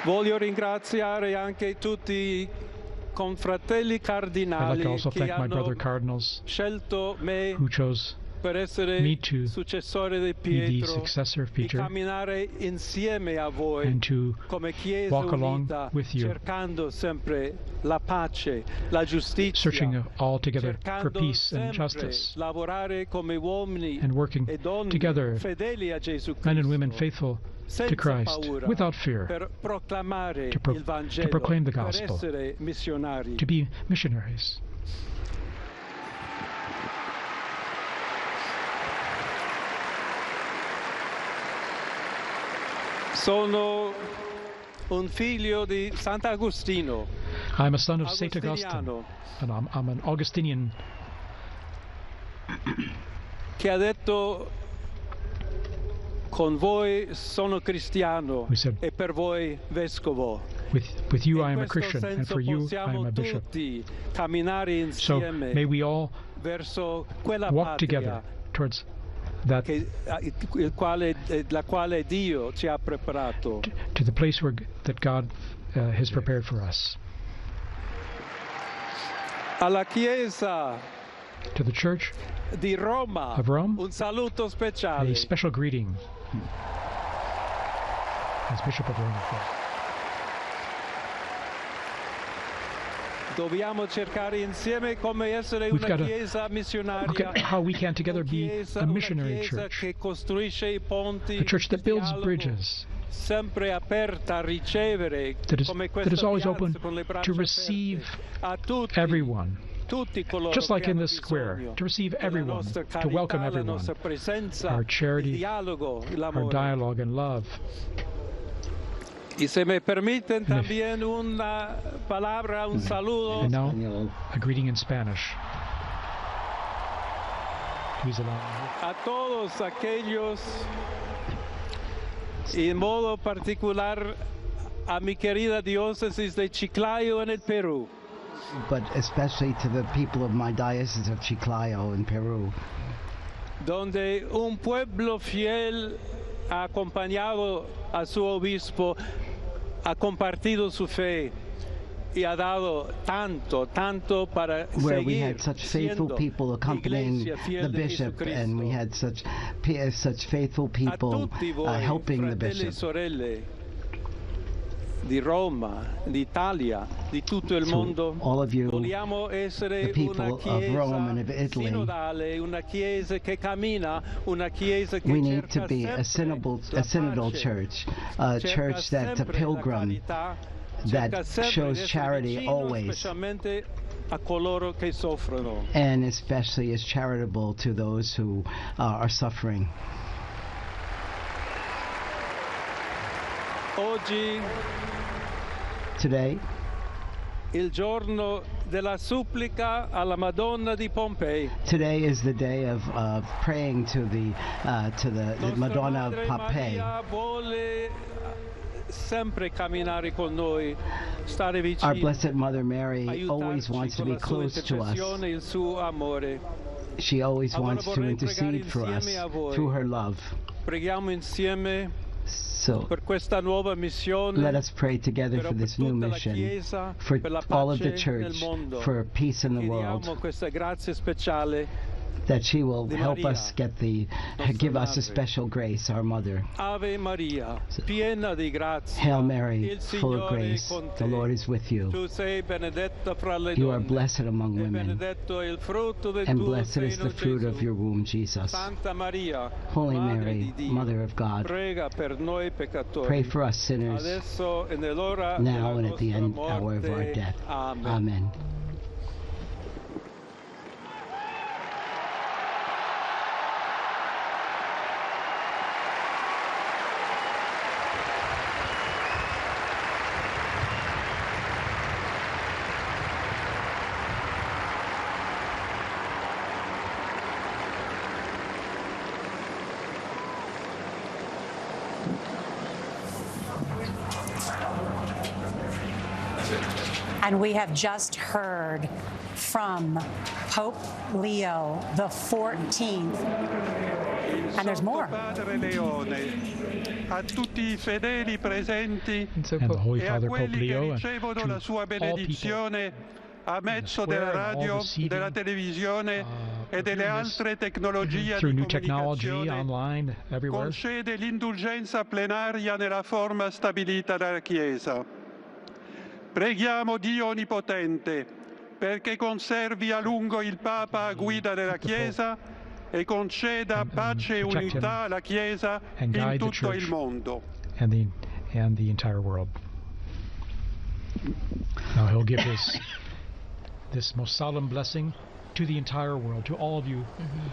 Voglio ringraziare anche tutti i confratelli I'd like cardinali to also che thank my hanno brother cardinals scelto me who chose per essere me to successore di be the Pietro, successor of di Peter camminare insieme a voi and to come Chiesa walk along unita, with you, cercando sempre la pace, la giustizia, searching all together for cercando peace and sempre justice, lavorare come uomini and working e donne together, fedeli a Gesù men and women Cristo, faithful to senza Christ, paura, without fear, per proclamare to il Vangelo, proclaim the per gospel, essere missionari. to be missionaries. Sono un figlio di Sant'Agostino, I'm a son of St. Augustine, agostiniano, and I'm an Augustinian che ha detto: con voi sono cristiano who said, e per voi vescovo. With you I am a Christian, and for you I am a bishop. So may we all walk together towards that to the place that God has prepared for us. Alla Chiesa to the Church di Roma, of Rome, un saluto speciale. A special greeting as Bishop of Rome. Dobbiamo cercare insieme come essere una chiesa missionaria. Look at how we can together be a missionary church, a church that builds bridges, sempre aperta a ricevere, that is always open to receive everyone, just like in this square, to receive everyone, to welcome everyone, our charity, our dialogue and love. Y se me permiten también una palabra, un saludo. And now, a greeting in Spanish. Please allow me. A todos aquellos, y en modo particular a mi querida diócesis de Chiclayo en el Perú. But especially to the people of my diocese of Chiclayo in Peru, donde un pueblo fiel ha acompañado a su obispo, ha compartido su fe y ha dado tanto para where we had such faithful people accompanying the bishop, and we had such faithful people helping the bishop. Di Roma, d'Italia, di tutto il mondo, all of you, vogliamo essere the people una of Rome and of Italy, sinodale, una chiesa che cammina, una chiesa che we need to be a synodal church, a church that's a pilgrim, that shows charity always, a coloro che soffrono, and especially is charitable to those who are suffering. Oggi, today, il giorno della supplica alla Madonna di Pompei. Today is the day of praying to the Madonna of Pompeii. Our Blessed Mother Mary always wants to be close to us. She always wants to intercede for us through her love. So let us pray together for this new mission, for all of the church, for peace in the world, that she will help us give us a special grace, our Mother. Ave Maria, piena di grazia. Hail Mary, full of grace, the Lord is with you. You are blessed among women, and blessed is the fruit of your womb, Jesus. Holy Mary, Mother of God, pray for us sinners, now and at the hour of our death. Amen. And we have just heard from Pope Leo the 14th. And there's more. A tutti I fedeli presenti and the Holy e a Father, Pope quelli che Leo, ricevono la sua benedizione a mezzo della radio, della televisione e delle altre tecnologie through di new technology, online, everywhere. concede l'indulgenza plenaria nella forma stabilita dalla Chiesa. Preghiamo Dio Onnipotente perché conservi a lungo il Papa a guida della Chiesa e conceda pace e unità alla Chiesa in tutto il mondo. And the entire world. Now he'll give this most solemn blessing to the entire world, to all of you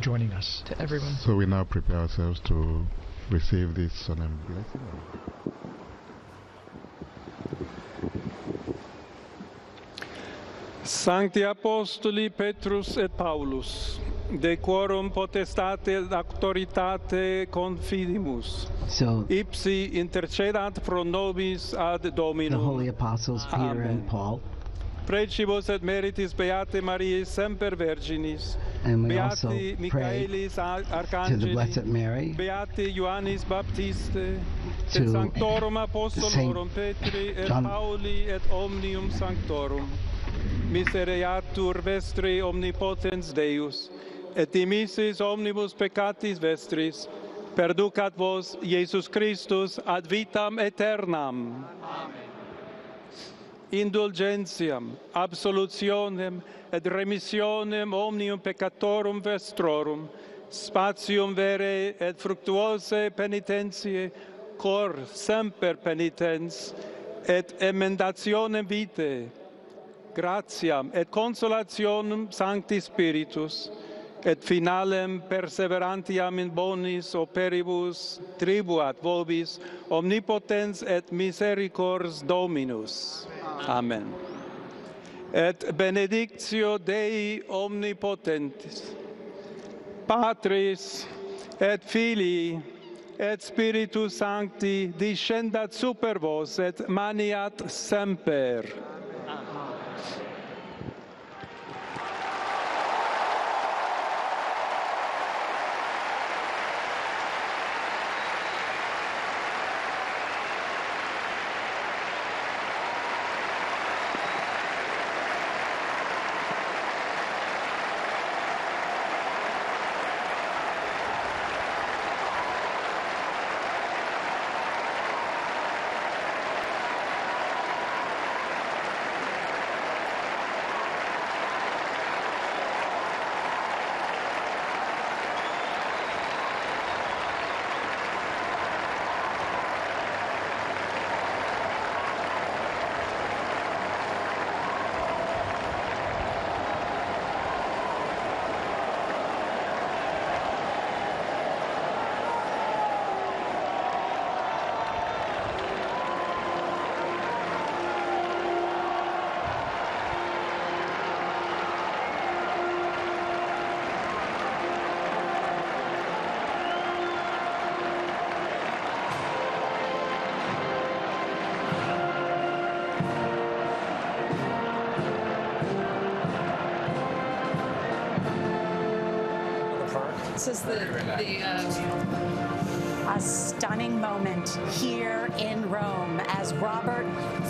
joining us. To everyone. So we now prepare ourselves to receive this solemn blessing. Sancti Apostoli Petrus et Paulus, de quorum potestate auctoritate confidimus. So Ipsi intercedat pro nobis ad Dominum. the holy apostles Peter Amen. and Paul. Precibus et meritis Beate Mariae semper Virginis. And we also Beati pray Michaelis to the Blessed Mary, Beati Ioannis Baptiste, et to Sanctorum Apostolorum Saint Petri et John- Pauli et Omnium Sanctorum. Misereatur vestri omnipotens Deus, et dimissis omnibus peccatis vestris, perducat vos Iesus Christus ad vitam aeternam. Indulgentiam, absolutionem et remissionem omnium peccatorum vestrorum, spatium vere et fructuose penitentiae, cor semper penitens, et emendationem vitae, gratiam et consolationem Sancti Spiritus, et finalem perseverantiam in bonis operibus tribuat vobis omnipotens et misericors Dominus. Amen. Et benedictio Dei omnipotentis, Patris et Filii et Spiritus Sancti descendat super vos et maniat semper. This is a stunning moment here in Rome as Robert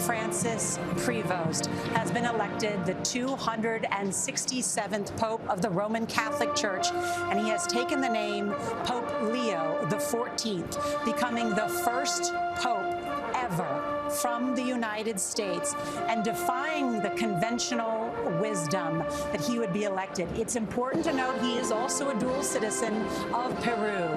Francis Prevost has been elected the 267th Pope of the Roman Catholic Church, and he has taken the name Pope Leo XIV, becoming the first Pope ever from the United States and defying the conventional wisdom that he would be elected. It's important to note he is also a dual citizen of Peru.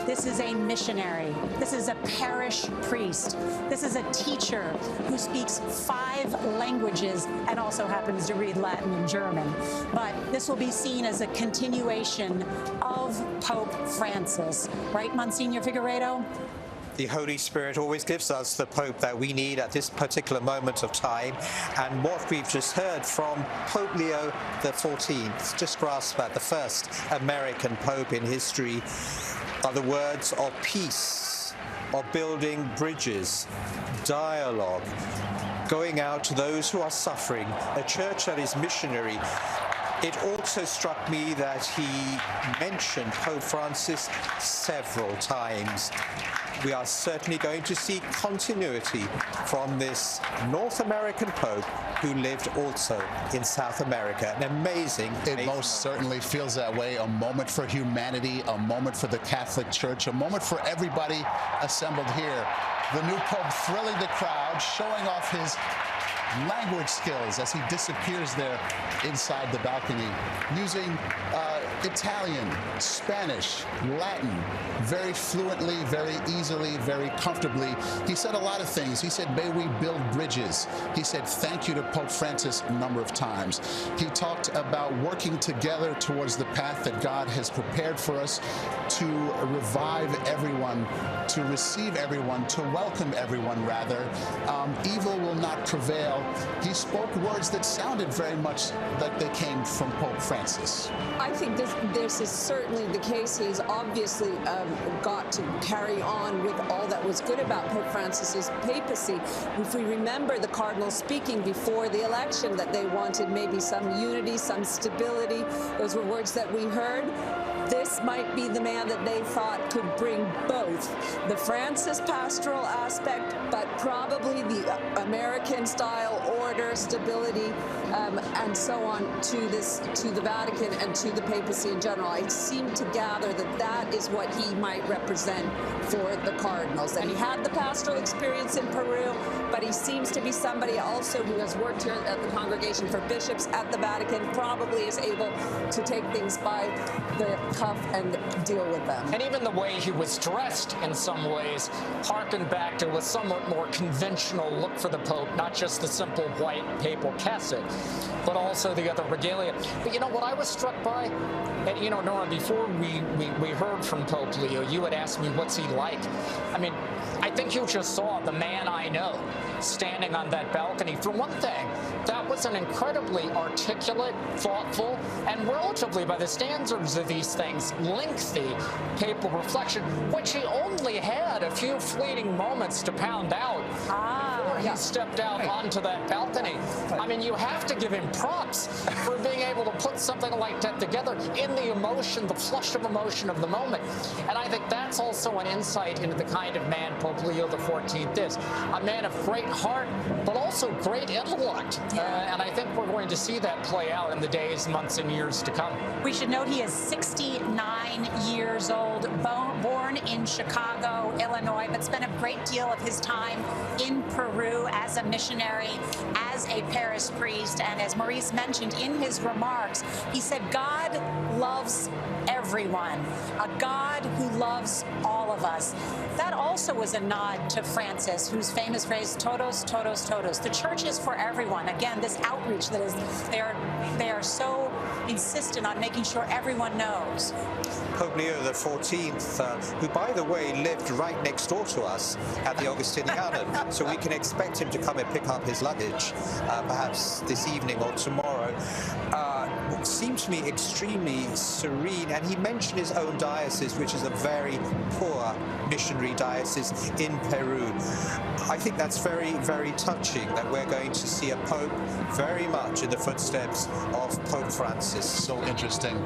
This is a missionary. This is a parish priest. This is a teacher who speaks 5 languages and also happens to read Latin and German. But this will be seen as a continuation of Pope Francis. Right, Monsignor Figueiredo? The Holy Spirit always gives us the Pope that we need at this particular moment of time. And what we've just heard from Pope Leo XIV, just grasp that, the first American Pope in history, are the words of peace, of building bridges, dialogue, going out to those who are suffering, a church that is missionary. It also struck me that he mentioned Pope Francis several times. We are certainly going to see continuity from this North American Pope who lived also in South America. An amazing. It most certainly feels that way. A moment for humanity, a moment for the Catholic Church, a moment for everybody assembled here. The new Pope thrilling the crowd, showing off his language skills as he disappears there inside the balcony, using Italian, Spanish, Latin, very fluently, very easily, very comfortably. He said a lot of things. He said, may we build bridges. He said, thank you to Pope Francis a number of times. He talked about working together towards the path that God has prepared for us to revive everyone, to receive everyone, to welcome everyone, rather. Evil will not prevail ago, he spoke words that sounded very much like they came from Pope Francis. I think this is certainly the case. He's obviously got to carry on with all that was good about Pope Francis's papacy. If we remember the cardinal speaking before the election that they wanted maybe some unity, some stability, those were words that we heard. This might be the man that they thought could bring both the Francis pastoral aspect, but probably the American-style order, stability, and so on to the Vatican and to the papacy in general. I seem to gather that that is what he might represent for the cardinals. That he had the pastoral experience in Peru, but he seems to be somebody also who has worked here at the Congregation for Bishops at the Vatican, probably is able to take things by the cuff and deal with them. And even the way he was dressed in some ways harkened back to a somewhat more conventional look for the Pope, not just the simple white papal cassock, but also the other regalia. But you know what I was struck by? And you know, Nora, before we heard from Pope Leo, you had asked me what's he like. I mean, I think you just saw the man I know standing on that balcony. For one thing, that was an incredibly articulate, thoughtful, and relatively, by the standards of these things, lengthy papal reflection, which he only had a few fleeting moments to pound out before he stepped out onto that balcony. I mean, you have to give him props for being able to put something like that together in the emotion, the flush of emotion of the moment. And I think that's also an insight into the kind of man Pope Leo XIV is. A man of great heart, but also great intellect. And I think we're going to see that play out in the days, months, and years to come. We should note he is 69 years old, born in Chicago, Illinois, but spent a great deal of his time in Peru as a missionary, as a parish priest. And as Maurice mentioned in his remarks, he said, God loves everyone, a God who loves all of us. That also was a nod to Francis, whose famous phrase, todos, todos, todos. The church is for everyone. Again, this outreach that is, they are so insistent on making sure everyone knows. Pope Leo XIV, who, by the way, lived right next door to us at the Augustinianum, so we can expect him to come and pick up his luggage, perhaps this evening or tomorrow, seemed to me extremely serene. And he mentioned his own diocese, which is a very poor missionary diocese in Peru. I think that's very, very touching that we're going to see a pope very much in the footsteps of Pope Francis. So interesting.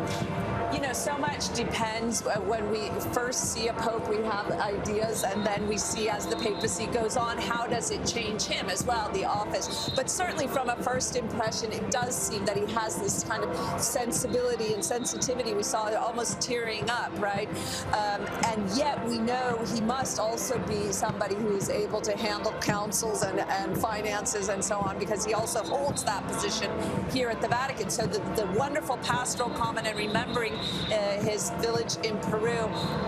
You know, so much depends. When we first see a pope, we have ideas, and then we see as the papacy goes on, how does it change him as well, the office. But certainly from a first impression, it does seem that he has this kind of sensibility and sensitivity. We saw it almost tearing up, right? And yet we know he must also be somebody who is able to handle councils and finances and so on, because he also holds that position here at the Vatican. So the wonderful pastoral comment and remembering his village in Peru,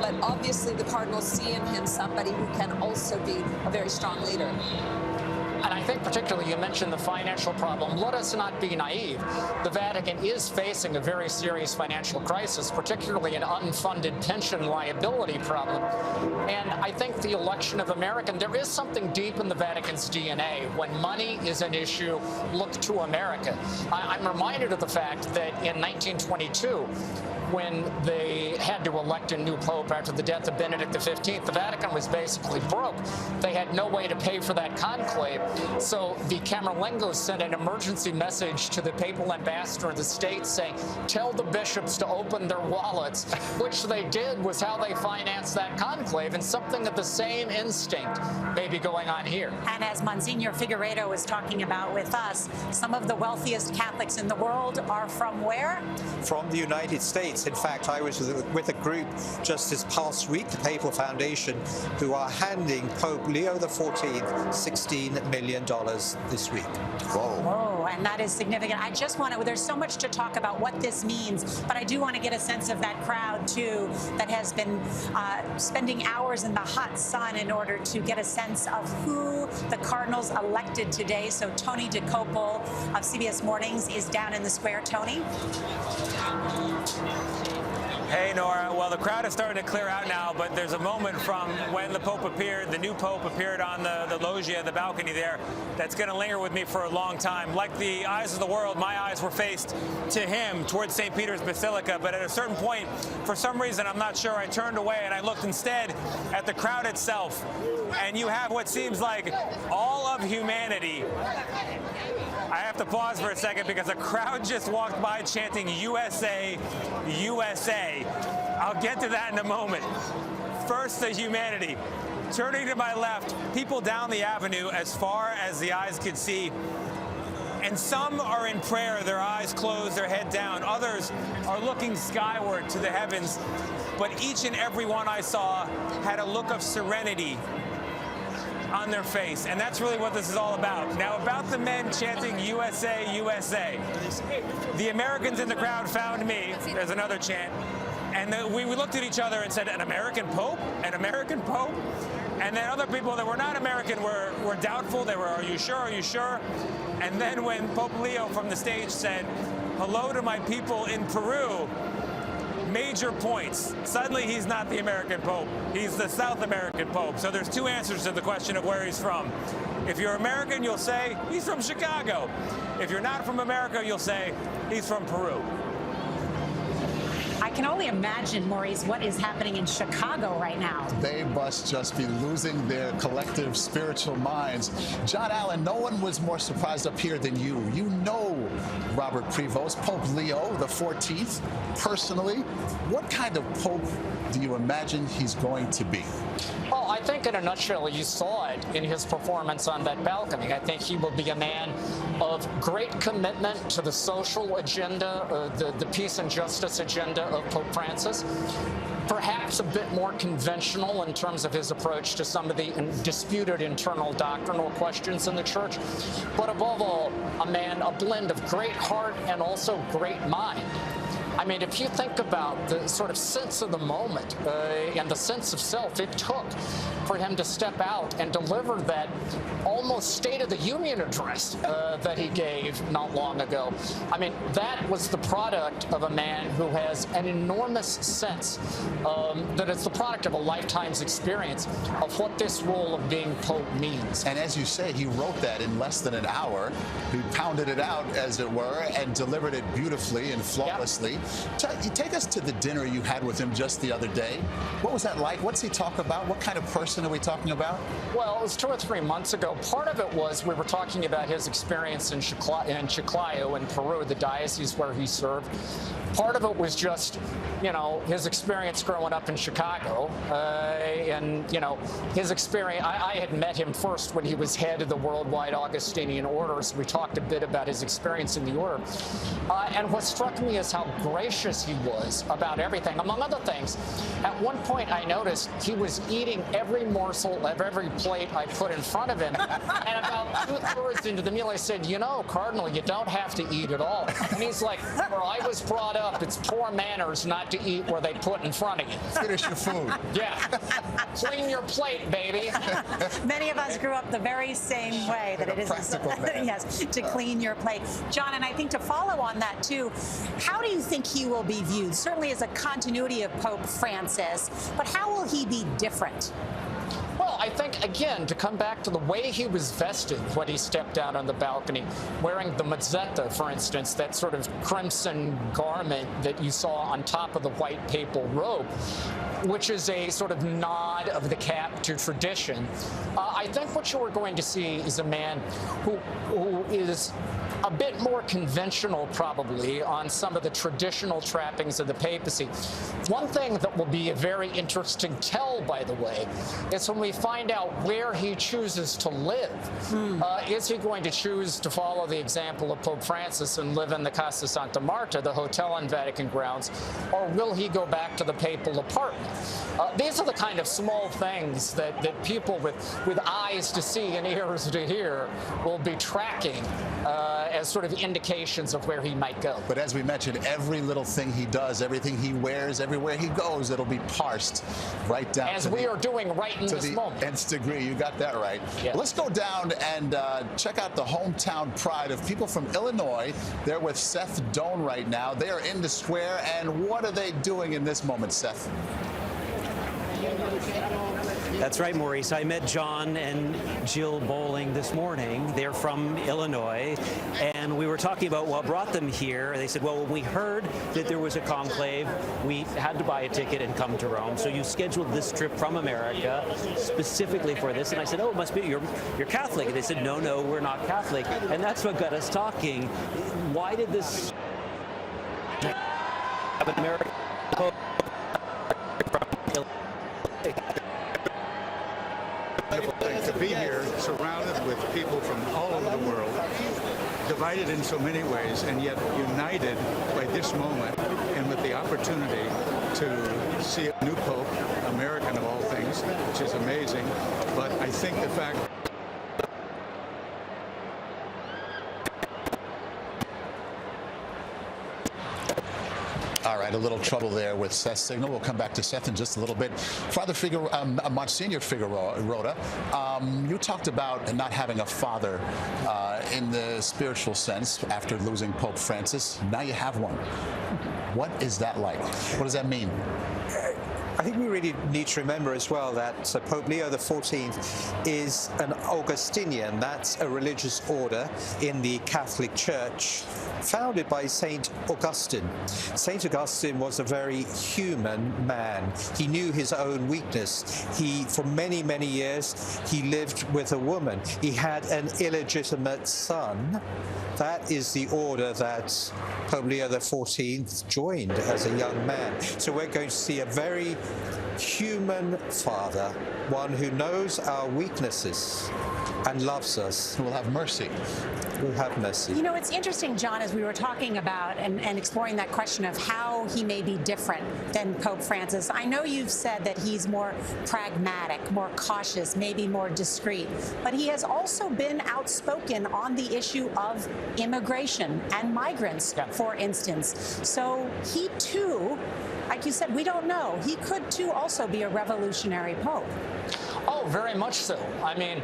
but obviously the cardinals see in him somebody who can also be a very strong leader. And I think particularly you mentioned the financial problem. Let us not be naive. The Vatican is facing a very serious financial crisis, particularly an unfunded pension liability problem. And I think the election of American, there is something deep in the Vatican's DNA. When money is an issue, look to America. I'm reminded of the fact that in 1922, when they had to elect a new pope after the death of Benedict XV, the Vatican was basically broke. They had no way to pay for that conclave. So the Camerlengos sent an emergency message to the papal ambassador of the States saying, tell the bishops to open their wallets, which they did was how they financed that conclave, and something of the same instinct may be going on here. And as Monsignor Figueiredo was talking about with us, some of the wealthiest Catholics in the world are from where? From the United States. In fact, I was with a group just this past week, the Papal Foundation, who are handing Pope Leo XIV $16 million this week. Whoa, and that is significant. I just want to, there's so much to talk about what this means, but I do want to get a sense of that crowd, too, that has been spending hours in the hot sun in order to get a sense of who the Cardinals elected today. So Tony DeCopel of CBS Mornings is down in the square. Tony? Hey, Nora. Well, the crowd is starting to clear out now, but there's a moment from when the Pope appeared, the new Pope appeared on the loggia, the balcony there, that's going to linger with me for a long time. Like the eyes of the world, my eyes were faced to him towards St. Peter's Basilica, but at a certain point, for some reason, I'm not sure, I turned away and I looked instead at the crowd itself, and you have what seems like all of humanity. I have to pause for a second because a crowd just walked by chanting USA, USA. I'll get to that in a moment. First, the humanity. Turning to my left, people down the avenue as far as the eyes could see. And some are in prayer, their eyes closed, their head down. Others are looking skyward to the heavens. But each and every one I saw had a look of serenity on their face, and that's really what this is all about. Now, about the men chanting USA, USA. The Americans in the crowd found me. There's another chant. And we looked at each other and said, an American Pope? An American Pope? And then other people that were not American were doubtful. They were, are you sure? Are you sure? And then when Pope Leo from the stage said, hello to my people in Peru, major points. Suddenly, he's not the American Pope. He's the South American Pope. So there's two answers to the question of where he's from. If you're American, you'll say, he's from Chicago. If you're not from America, you'll say, he's from Peru. I can only imagine, Maurice, what is happening in Chicago right now. They must just be losing their collective spiritual minds. John Allen, no one was more surprised up here than you. You know Robert Prevost, Pope Leo the 14th, personally. What kind of Pope do you imagine he's going to be? Well, I think in a nutshell, you saw it in his performance on that balcony. I think he will be a man of great commitment to the social agenda, the peace and justice agenda of Pope Francis. Perhaps a bit more conventional in terms of his approach to some of the disputed internal doctrinal questions in the church. But above all, a blend of great heart and also great mind. I mean, if you think about the sort of sense of the moment and the sense of self it took for him to step out and deliver that almost State of the Union address that he gave not long ago. I mean, that was the product of a man who has an enormous sense that it's the product of a lifetime's experience of what this role of being Pope means. And as you say, he wrote that in less than an hour. He pounded it out, as it were, and delivered it beautifully and flawlessly. Yep. Take us to the dinner you had with him just the other day. What was that like? What's he talk about? What kind of person are we talking about? Well, it was 2 or 3 months ago. Part of it was we were talking about his experience in Chiclayo in Peru, the diocese where he served. Part of it was just, you know, his experience growing up in Chicago, and, you know, his experience. I had met him first when he was head of the Worldwide Augustinian Order, so we talked a bit about his experience in the order. And what struck me is how gracious he was about everything. Among other things, at one point I noticed he was eating every morsel of every plate I put in front of him. And about 2/3 into the meal, I said, you know, Cardinal, you don't have to eat at all. And he's like, where I was brought up, it's poor manners not to eat where they put in front of you. Finish your food. Yeah. Clean your plate, baby. Many of us grew up the very same way, that it is yes, to clean your plate. John, and I think to follow on that too, how do you think he will be viewed? Certainly as a continuity of Pope Francis, but how will he be different? Well, I think, again, to come back to the way he was vested when he stepped out on the balcony, wearing the mozzetta, for instance, that sort of crimson garment that you saw on top of the white papal robe, which is a sort of nod of the cap to tradition. I think what you are going to see is a man who is a bit more conventional, probably, on some of the traditional trappings of the papacy. One thing that will be a very interesting tell, by the way, is when we find out where he chooses to live. Is he going to choose to follow the example of Pope Francis and live in the Casa Santa Marta, the hotel on Vatican grounds, or will he go back to the papal apartment? These are the kind of small things that people with eyes to see and ears to hear will be tracking as sort of indications of where he might go. But as we mentioned, every little thing he does, everything he wears, everywhere he goes, it'll be parsed right down as we are doing right in this moment. Nth degree. You got that right. Yeah. Let's go down and check out the hometown pride of people from Illinois. They're with Seth Doan right now. They are in the square, and what are they doing in this moment, Seth? That's right, Maurice. I met John and Jill Bowling this morning. They're from Illinois, and we were talking about what brought them here. They said, well, when we heard that there was a conclave, we had to buy a ticket and come to Rome. So you scheduled this trip from America specifically for this. And I said, oh, it must be, you're Catholic. And they said, no, we're not Catholic. And that's what got us talking. Why did this have an American Pope from Illinois? To be here surrounded with people from all over the world, divided in so many ways, and yet united by this moment and with the opportunity to see a new Pope, American of all things, which is amazing. But I think the fact All right, a little trouble there with Seth's signal. We'll come back to Seth in just a little bit. Father Monsignor Figueroa, you talked about not having a father in the spiritual sense after losing Pope Francis. Now you have one. What is that like? What does that mean? I think we really need to remember as well that Pope Leo XIV is an Augustinian. That's a religious order in the Catholic Church founded by St. Augustine. St. Augustine was a very human man. He knew his own weakness. For many, many years, he lived with a woman. He had an illegitimate son. That is the order that Pope Leo XIV joined as a young man. So we're going to see a very human father, one who knows our weaknesses and loves us. Who will have mercy. Will have mercy. You know, it's interesting, John, as we were talking about and exploring that question of how he may be different than Pope Francis. I know you've said that he's more pragmatic, more cautious, maybe more discreet, but he has also been outspoken on the issue of immigration and migrants, for instance. So he, too, like you said, we don't know. He could, too, also be a revolutionary pope. Oh, very much so. I mean,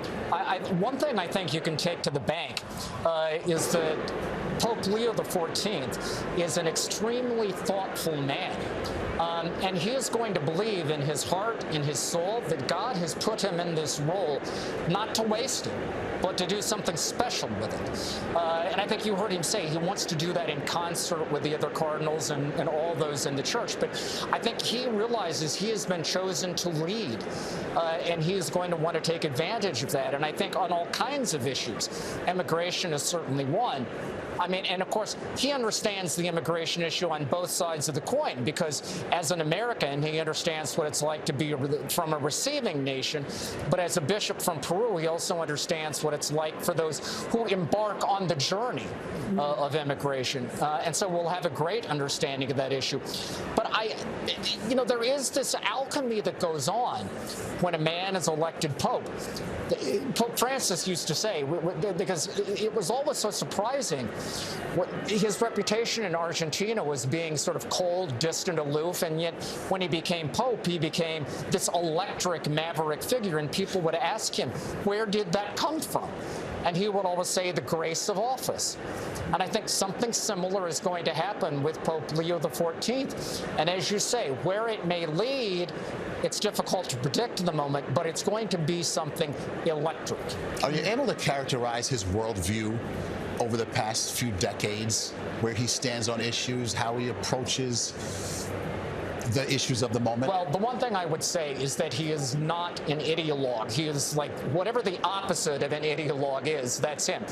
one thing I think you can take to the bank is that Pope Leo XIV is an extremely thoughtful man. And he is going to believe in his heart, in his soul, that God has put him in this role not to waste it, but to do something special with it. And I think you heard him say he wants to do that in concert with the other cardinals and all those in the church. But I think he realizes he has been chosen to lead, and he is going to want to take advantage of that. And I think on all kinds of issues, immigration is certainly one. I mean, and of course, he understands the immigration issue on both sides of the coin, because as an American, he understands what it's like to be from a receiving nation. But as a bishop from Peru, he also understands what it's like for those who embark on the journey of immigration. And so we'll have a great understanding of that issue. But there is this alchemy that goes on when a man is elected pope. Pope Francis used to say, because it was always so surprising, his reputation in Argentina was being sort of cold, distant, aloof, and yet when he became pope, he became this electric, maverick figure, and people would ask him, where did that come from? And he would always say, the grace of office. And I think something similar is going to happen with Pope Leo XIV. And as you say, where it may lead, it's difficult to predict in the moment, but it's going to be something electric. Are you able to characterize his worldview over the past few decades, where he stands on issues, how he approaches the issues of the moment? Well, the one thing I would say is that he is not an ideologue. He is like whatever the opposite of an ideologue is, that's him.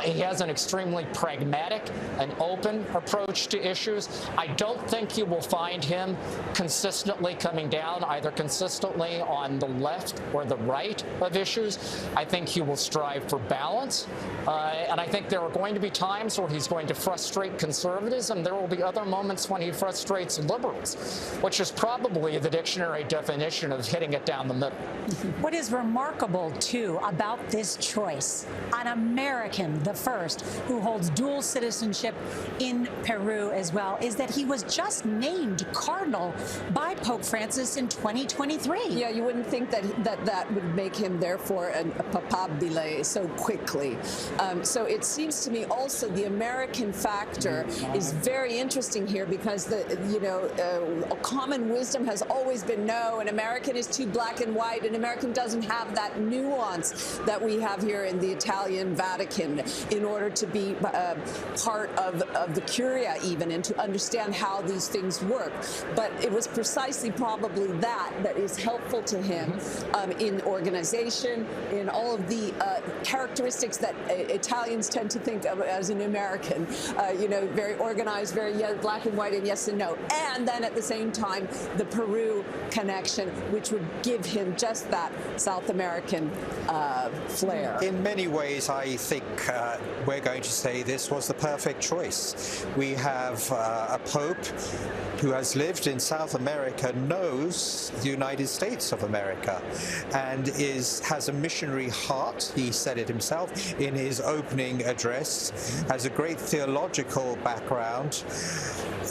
He has an extremely pragmatic and open approach to issues. I don't think you will find him consistently coming down, either consistently on the left or the right of issues. I think he will strive for balance. And I think there are going to be times where he's going to frustrate conservatives, and there will be other moments when he frustrates liberals. which is probably the dictionary definition of hitting it down the middle. What is remarkable, too, about this choice, an American, the first, who holds dual citizenship in Peru as well, is that he was just named cardinal by Pope Francis in 2023. Yeah, you wouldn't think that would make him, therefore, a papabile so quickly. So it seems to me also the American factor is very interesting here because common wisdom has always been no, an American is too black and white, an American doesn't have that nuance that we have here in the Italian Vatican in order to be part of the Curia even and to understand how these things work. But it was precisely probably that is helpful to him in organization, in all of the characteristics that Italians tend to think of as an American, very organized, very black and white and yes and no. And then at the same time, the Peru connection, which would give him just that South American flair. In many ways, I think we're going to say this was the perfect choice. We have a pope who has lived in South America, knows the United States of America, and has a missionary heart. He said it himself in his opening address, has a great theological background.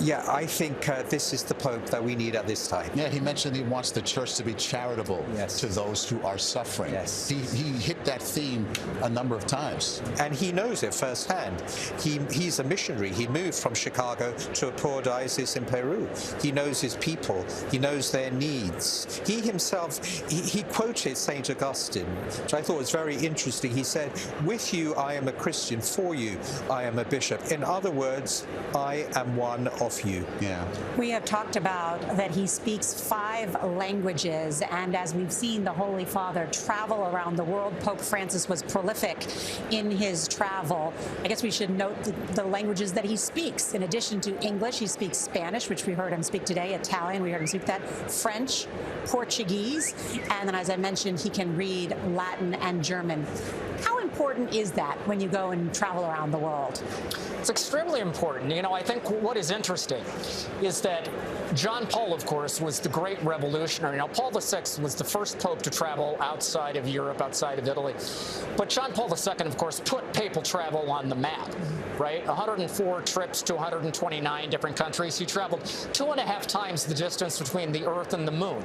Yeah, I think this is the Pope that we need at this time. Yeah, he mentioned he wants the church to be charitable to those who are suffering. Yes. He hit that theme a number of times. And he knows it firsthand. He's a missionary. He moved from Chicago to a poor diocese in Peru. He knows his people. He knows their needs. He himself, he quoted St. Augustine, which I thought was very interesting. He said, "With you I am a Christian, for you I am a bishop." In other words, I am one of you. Yeah. We have talked about that he speaks 5 languages, and as we've seen the Holy Father travel around the world, Pope Francis was prolific in his travel. I guess we should note the languages that he speaks. In addition to English, he speaks Spanish, which we heard him speak today, Italian, we heard him speak that, French, Portuguese, and then as I mentioned, he can read Latin and German. How important is that when you go and travel around the world? It's extremely important. I think what is interesting is that John Paul, of course, was the great revolutionary. Now, Paul VI was the first pope to travel outside of Europe, outside of Italy. But John Paul II, of course, put papal travel on the map, right? 104 trips to 129 different countries. He traveled 2.5 times the distance between the Earth and the Moon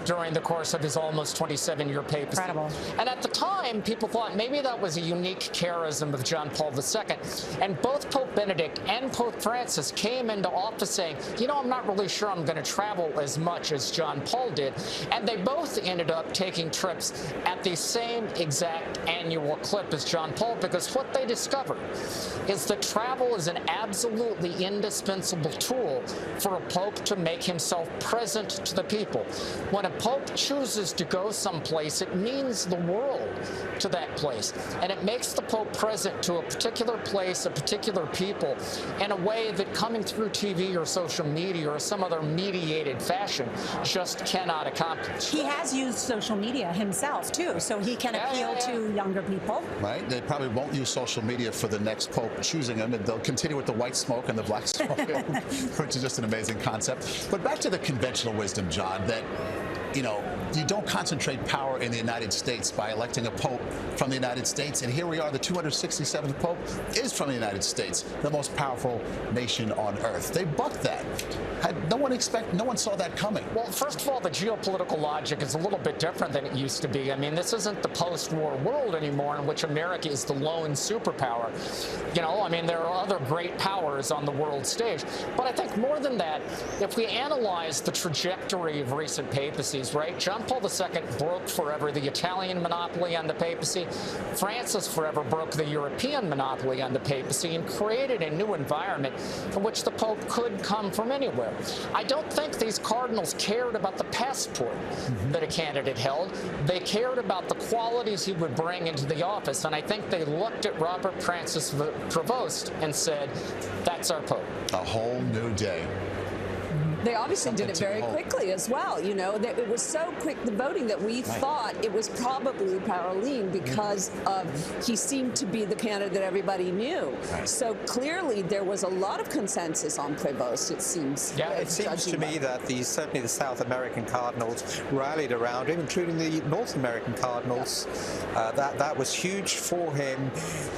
during the course of his almost 27-year papacy. Incredible. And at the time, people thought maybe that was a unique charism of John Paul II. And both Pope Benedict and Pope Francis came into office saying, I'm not really sure I'm going to travel as much as John Paul did. And they both ended up taking trips at the same exact annual clip as John Paul, because what they discovered is that travel is an absolutely indispensable tool for a pope to make himself present to the people. When a pope chooses to go someplace, it means the world to that place. And it makes the pope present to a particular place, a particular people, in a way that coming through TV or social media or some other mediated fashion just cannot accomplish. He has used social media himself, too, so he can appeal to younger people. Right? They probably won't use social media for the next pope choosing him, and they'll continue with the white smoke and the black smoke, which is just an amazing concept. But back to the conventional wisdom, John, that you don't concentrate power in the United States by electing a pope from the United States. And here we are, the 267th pope is from the United States, the most powerful nation on earth. They bucked that. No one saw that coming. Well, first of all, the geopolitical logic is a little bit different than it used to be. I mean, this isn't the post-war world anymore in which America is the lone superpower. There are other great powers on the world stage. But I think more than that, if we analyze the trajectory of recent papacies, right? John Paul II broke forever the Italian monopoly on the papacy. Francis forever broke the European monopoly on the papacy and created a new environment in which the Pope could come from anywhere. I don't think these cardinals cared about the passport that a candidate held. They cared about the qualities he would bring into the office, and I think they looked at Robert Francis Prevost and said, that's our Pope. A whole new day. They obviously did it very behold. quickly as well. You know, that it was so quick, the voting, that we thought it was probably Paroline because of he seemed to be the candidate that everybody knew. So clearly there was a lot of consensus on Prevost, it seems. Yeah, it seems to me that certainly the South American Cardinals rallied around him, including the North American Cardinals. That was huge for him,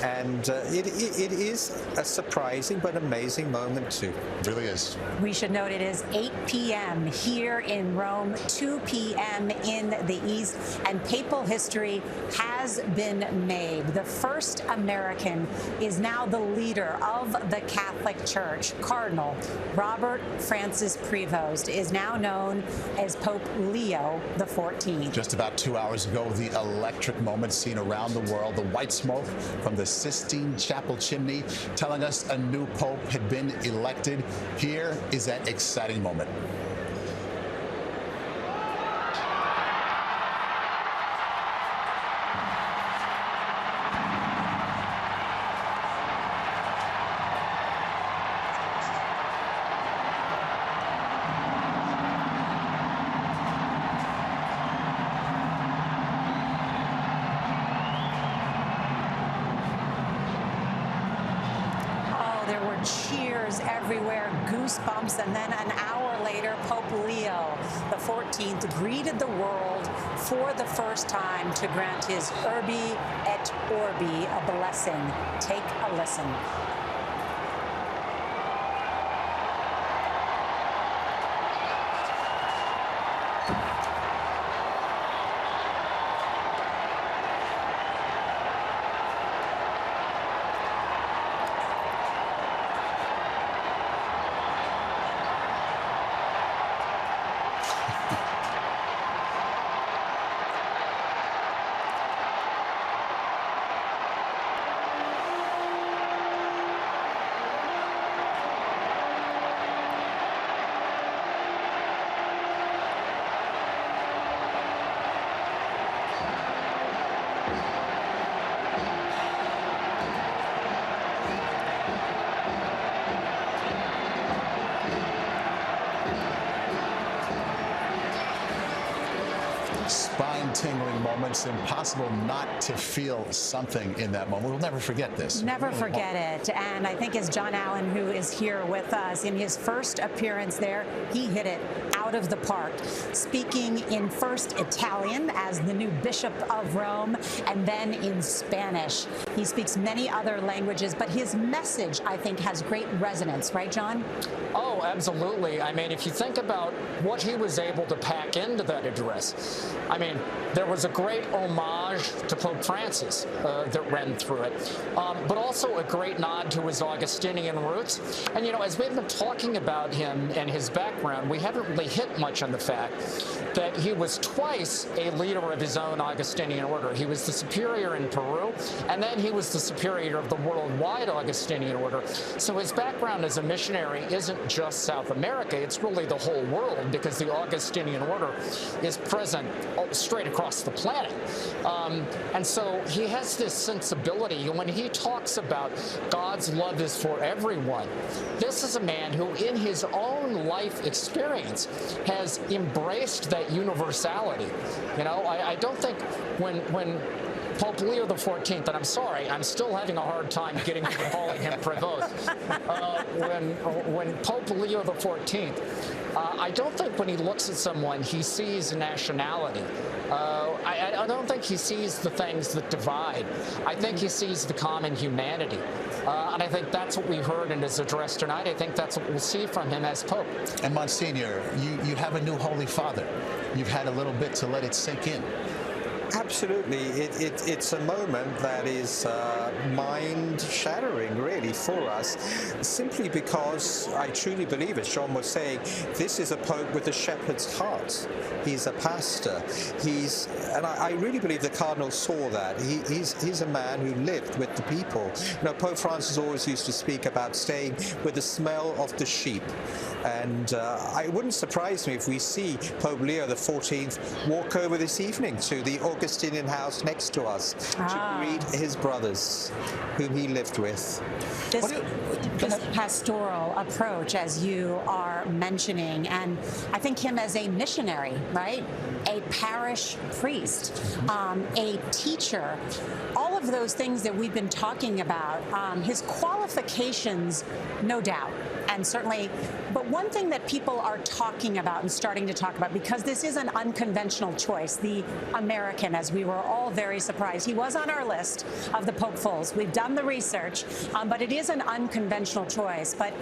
and it is a surprising but amazing moment too. It really is. We should note it is 8 p.m. here in Rome, 2 p.m. in the East, and papal history has been made. The first American is now the leader of the Catholic Church. Cardinal Robert Francis Prevost is now known as Pope Leo XIV. Just about 2 hours ago, the electric moment seen around the world, the white smoke from the Sistine Chapel chimney telling us a new pope had been elected. Here is that exciting moment. There were cheers everywhere, goosebumps, and then an hour later, Pope Leo XIV greeted the world for the first time to grant his Urbi et Orbi a blessing. Take a listen. Spine-tingling moments, impossible not to feel something in that moment. We'll never forget this. Never forget it. And I think as John Allen, who is here with us, in his first appearance there, he hit it out of the park, speaking in first Italian as the new Bishop of Rome, and then in Spanish. He speaks many other languages, but his message, I think, has great resonance. Right, John? Oh, absolutely. I mean, if you think about what he was able to pack into that address, I mean, there was a great homage to Pope Francis that ran through it, but also a great nod to his Augustinian roots. And, you know, as we've been talking about him and his background, we haven't really hit much on the fact that he was twice a leader of his own Augustinian order. He was the superior in Peru, and then he was the superior of the worldwide Augustinian order. So his background as a missionary isn't just South America, it's really the whole world, because the Augustinian order is present straight across the planet. And so he has this sensibility. When he talks about God's love is for everyone, this is a man who in his own life experience has embraced that universality. You know, I don't think when Pope Leo XIV, and I'm sorry, I'm still having a hard time getting to calling him Prevost. When Pope Leo XIV, I don't think when he looks at someone, he sees nationality. I don't think he sees the things that divide. I think he sees the common humanity. And I think that's what we heard in his address tonight. I think that's what we'll see from him as Pope. And Monsignor, you have a new Holy Father. You've had a little bit to let it sink in. Absolutely. It's a moment that is mind-shattering, really, for us, simply because I truly believe, as John was saying, this is a pope with a shepherd's heart. He's a pastor. And I really believe the Cardinal saw that. He's a man who lived with the people. You know, Pope Francis always used to speak about staying with the smell of the sheep. And it wouldn't surprise me if we see Pope Leo XIV walk over this evening to the Augustinian house next to us to greet his brothers, whom he lived with. This pastoral approach, as you are mentioning, and I think him as a missionary, right? A parish priest, a teacher, all of those things that we've been talking about, his qualifications, no doubt. And certainly, but one thing that people are talking about and starting to talk about, because this is an unconventional choice, the American, as we were all very surprised. He was on our list of the popefuls. We've done the research, but it is an unconventional choice. But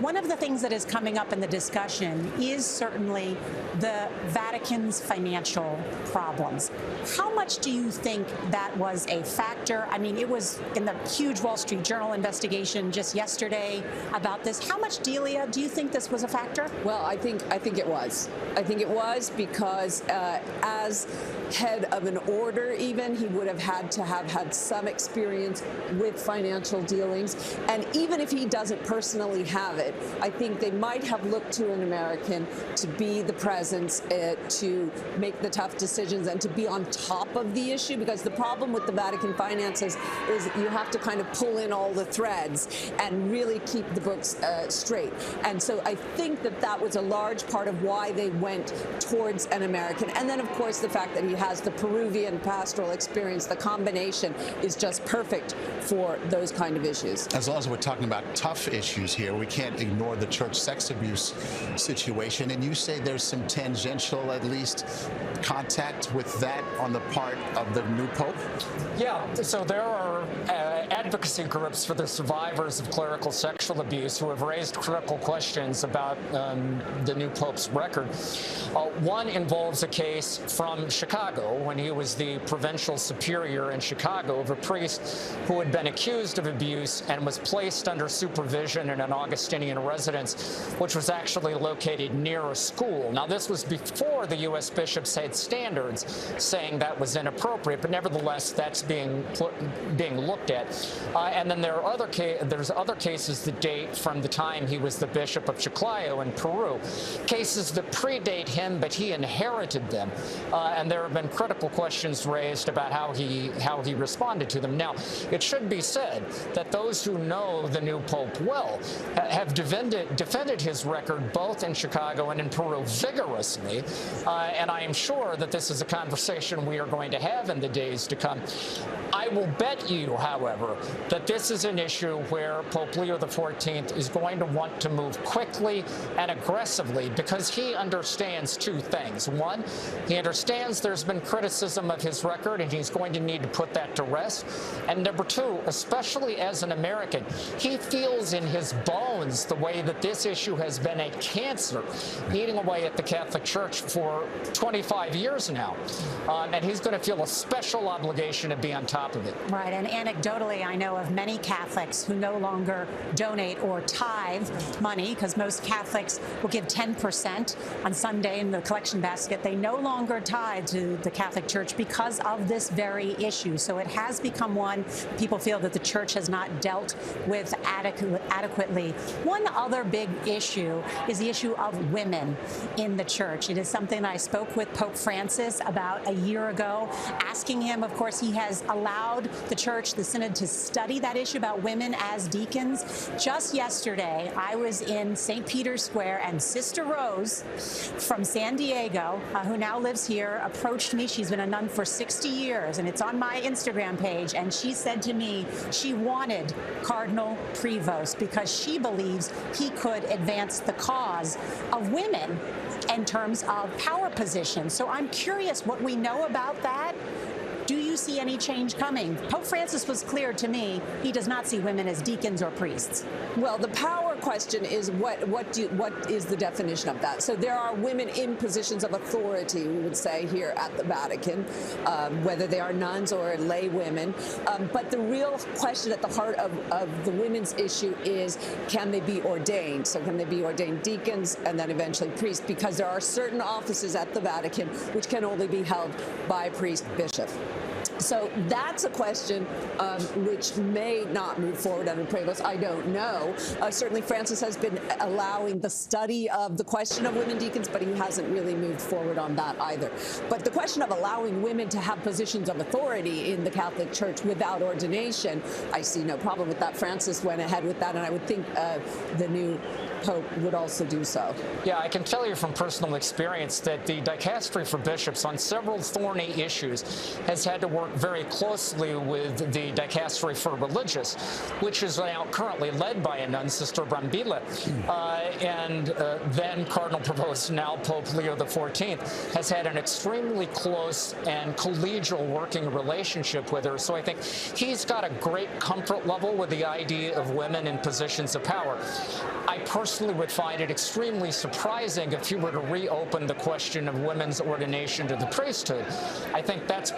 one of the things that is coming up in the discussion is certainly the Vatican's financial problems. How much do you think that was a factor? I mean, it was in the huge Wall Street Journal investigation just yesterday about this. How much, Delia, do you think this was a factor? Well, I think it was. I think it was because as head of an order, even, he would have had to have had some experience with financial dealings. And even if he doesn't personally have it, I think they might have looked to an American to be the presence, to make the tough decisions and to be on top of the issue. Because the problem with the Vatican finances is you have to kind of pull in all the threads and really keep the books straight. And so I think that that was a large part of why they went towards an American. And then, of course, the fact that he has the Peruvian pastoral experience, the combination is just perfect for those kind of issues. As long as we're talking about tough issues here, we can't ignore the church sex abuse situation. And you say there's some tangential, at least, contact with that on the part of the new pope? Yeah, so there are advocacy groups for the survivors of clerical sexual abuse who have raised critical questions about the new pope's record. One involves a case from Chicago when he was the provincial superior in Chicago of a priest who had been accused of abuse and was placed under supervision in an Augustinian residence, which was actually located near a school. Now, this was before the U.S. bishops had standards saying that was inappropriate, but nevertheless, that's being looked at. And then there's other cases that date from the time he was the bishop of Chiclayo in Peru, cases that predate him, but he inherited them. And there have been critical questions raised about how he responded to them. Now, it should be said that those who know the new pope well have defended his record both in Chicago and in Peru vigorously. And I am sure that this is a conversation we are going to have in the days to come. I will bet you, however, that this is an issue where Pope Leo XIV is going to want to move quickly and aggressively because he understands two things. One, he understands there's been criticism of his record and he's going to need to put that to rest. And number two, especially as an American, he feels in his bones the way that this issue has been a cancer eating away at the Catholic Church for 25 years now. And he's going to feel a special obligation to be on top of it. Right, and anecdotally, I know of many Catholics who no longer donate or tithe money, because most Catholics will give 10% on Sunday in the collection basket. They no longer tithe to the Catholic Church because of this very issue. So it has become one people feel that the Church has not dealt with adequately. One other big issue is the issue of women in the Church. It is something I spoke with Pope Francis about a year ago, asking him, of course, he has allowed the Church, the Synod, to study that issue about women as deacons. Just yesterday, I was in St. Peter's Square, and Sister Rose from San Diego, who now lives here, approached me. She's been a nun for 60 years, and it's on my Instagram page, and she said to me she wanted Cardinal Prevost because she believes he could advance the cause of women in terms of power positions. So I'm curious what we know about that. Do you see any change coming? Pope Francis was clear to me he does not see women as deacons or priests. Well, the power question is what is the definition of that? So there are women in positions of authority, we would say, here at the Vatican, whether they are nuns or lay women. But the real question at the heart of the women's issue is, can they be ordained? So can they be ordained deacons and then eventually priests? Because there are certain offices at the Vatican which can only be held by a priest bishop. So that's a question which may not move forward under Prevost. I don't know. Certainly Francis has been allowing the study of the question of women deacons, but he hasn't really moved forward on that either. But the question of allowing women to have positions of authority in the Catholic Church without ordination, I see no problem with that. Francis went ahead with that, and I would think the new Pope would also do so. Yeah, I can tell you from personal experience that the dicastery for bishops on several thorny issues has had to work very closely with the dicastery for religious, which is now currently led by a nun, Sister Brambilla. And then Cardinal Prevost, now Pope Leo XIV, has had an extremely close and collegial working relationship with her. So I think he's got a great comfort level with the idea of women in positions of power. I personally would find it extremely surprising if he were to reopen the question of women's ordination to the priesthood. I think that's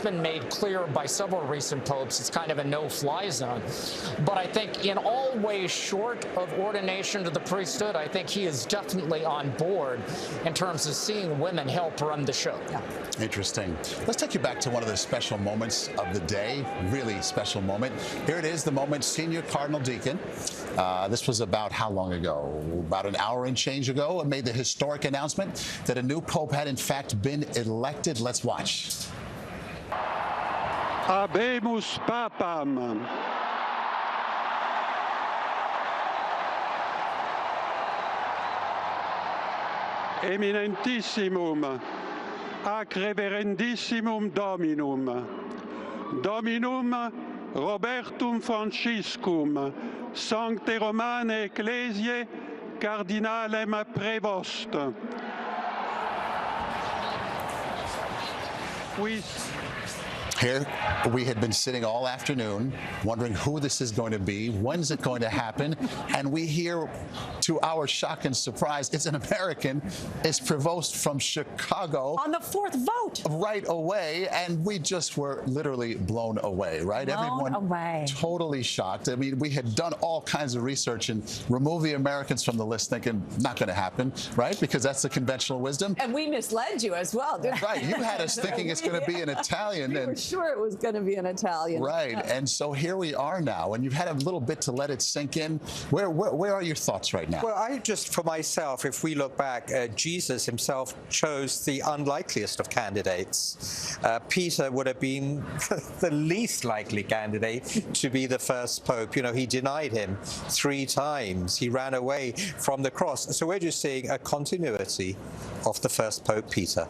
been made clear by several recent popes. It's kind of a no-fly zone. But I think in all ways short of ordination to the priesthood, I think he is definitely on board in terms of seeing women help run the show. Yeah. Interesting. Let's take you back to one of the special moments of the day, really special moment. Here it is, the moment senior cardinal deacon. This was about how long ago? About an hour and change ago, and made the historic announcement that a new pope had in fact been elected. Let's watch. Habemus Papam. Eminentissimum, ac reverendissimum Dominum, Dominum Robertum Franciscum, Sancte Romane Ecclesiae, Cardinalem Prevost. Here, we had been sitting all afternoon wondering who this is going to be, when's it going to happen, and we hear, to our shock and surprise, it's an American. It's Prevost from Chicago. On the fourth vote. Right away, and we just were literally blown away, right? Blown away. Totally shocked. I mean, we had done all kinds of research and removed the Americans from the list thinking, not going to happen, right? Because that's the conventional wisdom. And we misled you as well, didn't we? Right, you had us thinking it's going to be an Italian. We were sure it was going to be an Italian. Right, and so here we are now, and you've had a little bit to let it sink in. Where are your thoughts right now? Well, I just, for myself, if we look back, Jesus himself chose the unlikeliest of candidates. Peter would have been the least likely candidate to be the first pope. You know, he denied him 3 times. He ran away from the cross. So we're just seeing a continuity of the first Pope Peter.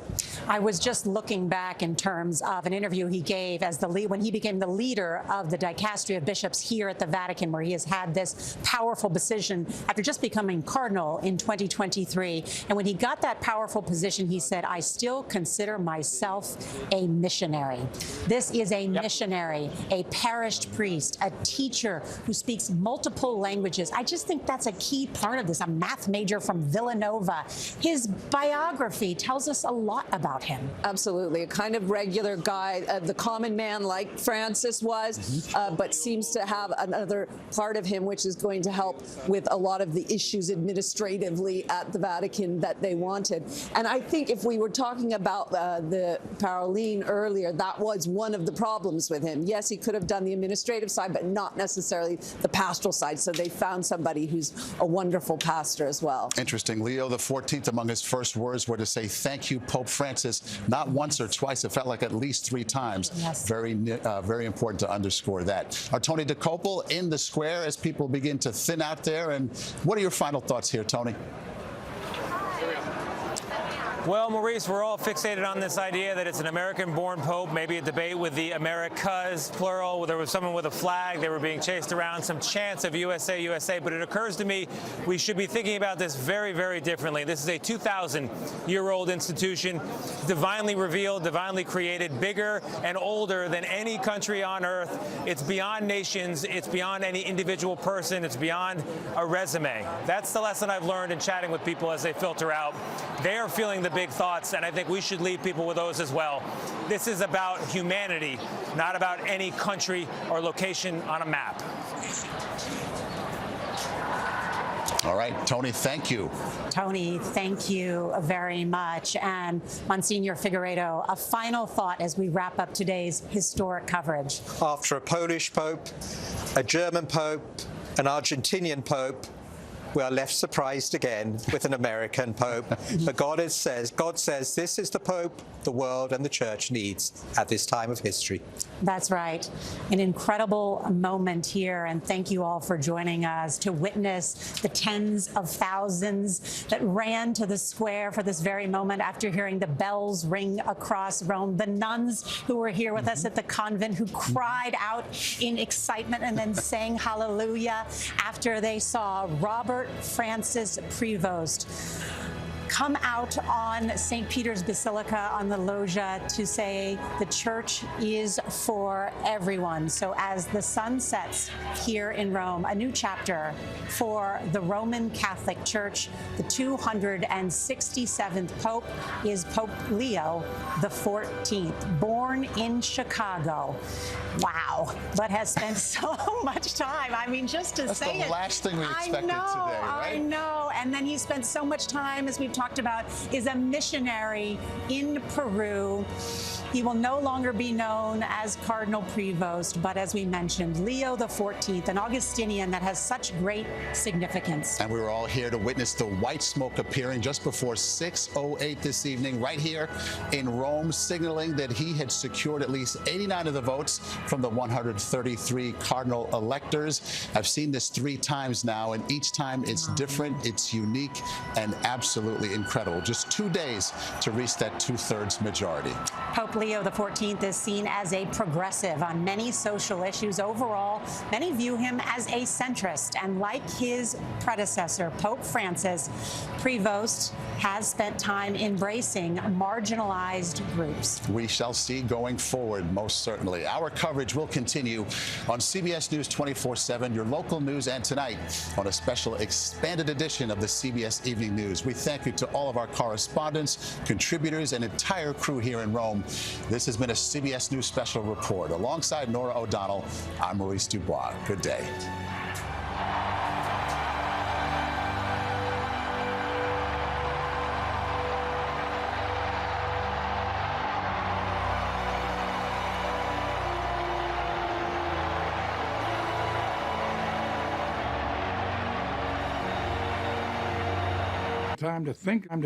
I was just looking back in terms of an interview he gave as when he became the leader of the dicastery of bishops here at the Vatican, where he has had this powerful position after just becoming cardinal in 2023. And when he got that powerful position, he said, I still consider myself a missionary. This is a missionary, a parished priest, a teacher who speaks multiple languages. I just think that's a key part of this. A math major from Villanova. His biography tells us a lot about him. Absolutely. A kind of regular guy, the common man like Francis was, but seems to have another part of him which is going to help with a lot of the issues administratively at the Vatican that they wanted. And I think if we were talking about the Paroline earlier, that was one of the problems with him. Yes, he could have done the administrative side, but not necessarily the pastoral side. So they found somebody who's a wonderful pastor as well. Interesting. Leo XIV, among his first words were to say, thank you, Pope Francis, not once or twice. It felt like at least 3 times. Yes. Very important to underscore that. Our Tony DeCopel in the square as people begin to thin out there. And what are your final thoughts here, Tony? Well, Maurice, we're all fixated on this idea that it's an American-born pope, maybe a debate with the Americas, plural. There was someone with a flag. They were being chased around, some chants of USA, USA. But it occurs to me we should be thinking about this very, very differently. This is a 2,000-year-old institution, divinely revealed, divinely created, bigger and older than any country on earth. It's beyond nations. It's beyond any individual person. It's beyond a resume. That's the lesson I've learned in chatting with people as they filter out. They are feeling the big thoughts, and I think we should leave people with those as well. This is about humanity, not about any country or location on a map. All right, Tony, thank you. Tony, thank you very much. And Monsignor Figueiredo, a final thought as we wrap up today's historic coverage. After a Polish Pope, a German Pope, an Argentinian Pope, we are left surprised again with an American Pope. But God says this is the Pope the world and the Church needs at this time of history. That's right. An incredible moment here, and thank you all for joining us to witness the tens of thousands that ran to the square for this very moment after hearing the bells ring across Rome. The nuns who were here with us at the convent who cried out in excitement and then sang hallelujah after they saw Robert Francis Prevost come out on St. Peter's Basilica on the loggia to say the church is for everyone. So as the sun sets here in Rome, a new chapter for the Roman Catholic Church. The 267th Pope is Pope Leo XIV, born in Chicago. Wow, but has spent so much time. I mean, just to That's say the last thing we expected today, right? I know. And then he spent so much time, as we've talked about, is a missionary in Peru. He will no longer be known as Cardinal Prevost, but as we mentioned, Leo XIV, an Augustinian that has such great significance. And we were all here to witness the white smoke appearing just before 6:08 this evening, right here in Rome, signaling that he had secured at least 89 of the votes from the 133 cardinal electors. I've seen this 3 times now, and each time it's different, it's unique, and absolutely incredible. Just 2 days to reach that 2/3 majority. Pope Leo XIV is seen as a progressive on many social issues. Overall, many view him as a centrist, and like his predecessor, Pope Francis, Prevost has spent time embracing marginalized groups. We shall see going forward, most certainly. Our coverage will continue on CBS News 24/7, your local news, and tonight on a special expanded edition of the CBS Evening News. We thank you to all of our correspondents, contributors, and entire crew here in Rome. This has been a CBS News Special Report. Alongside Nora O'Donnell, I'm Maurice Dubois. Good day. Time to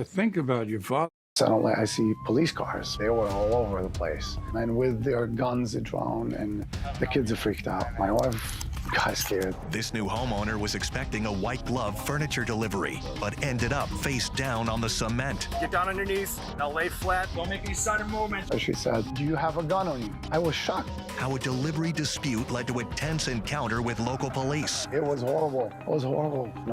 think about your father. Suddenly, I see police cars. They were all over the place. And with their guns drawn, and the kids are freaked out. My wife got scared. This new homeowner was expecting a white glove furniture delivery, but ended up face down on the cement. Get down on your knees. Now lay flat. Don't make any sudden movement. She said, "Do you have a gun on you?" I was shocked. How a delivery dispute led to a tense encounter with local police. It was horrible. It was horrible.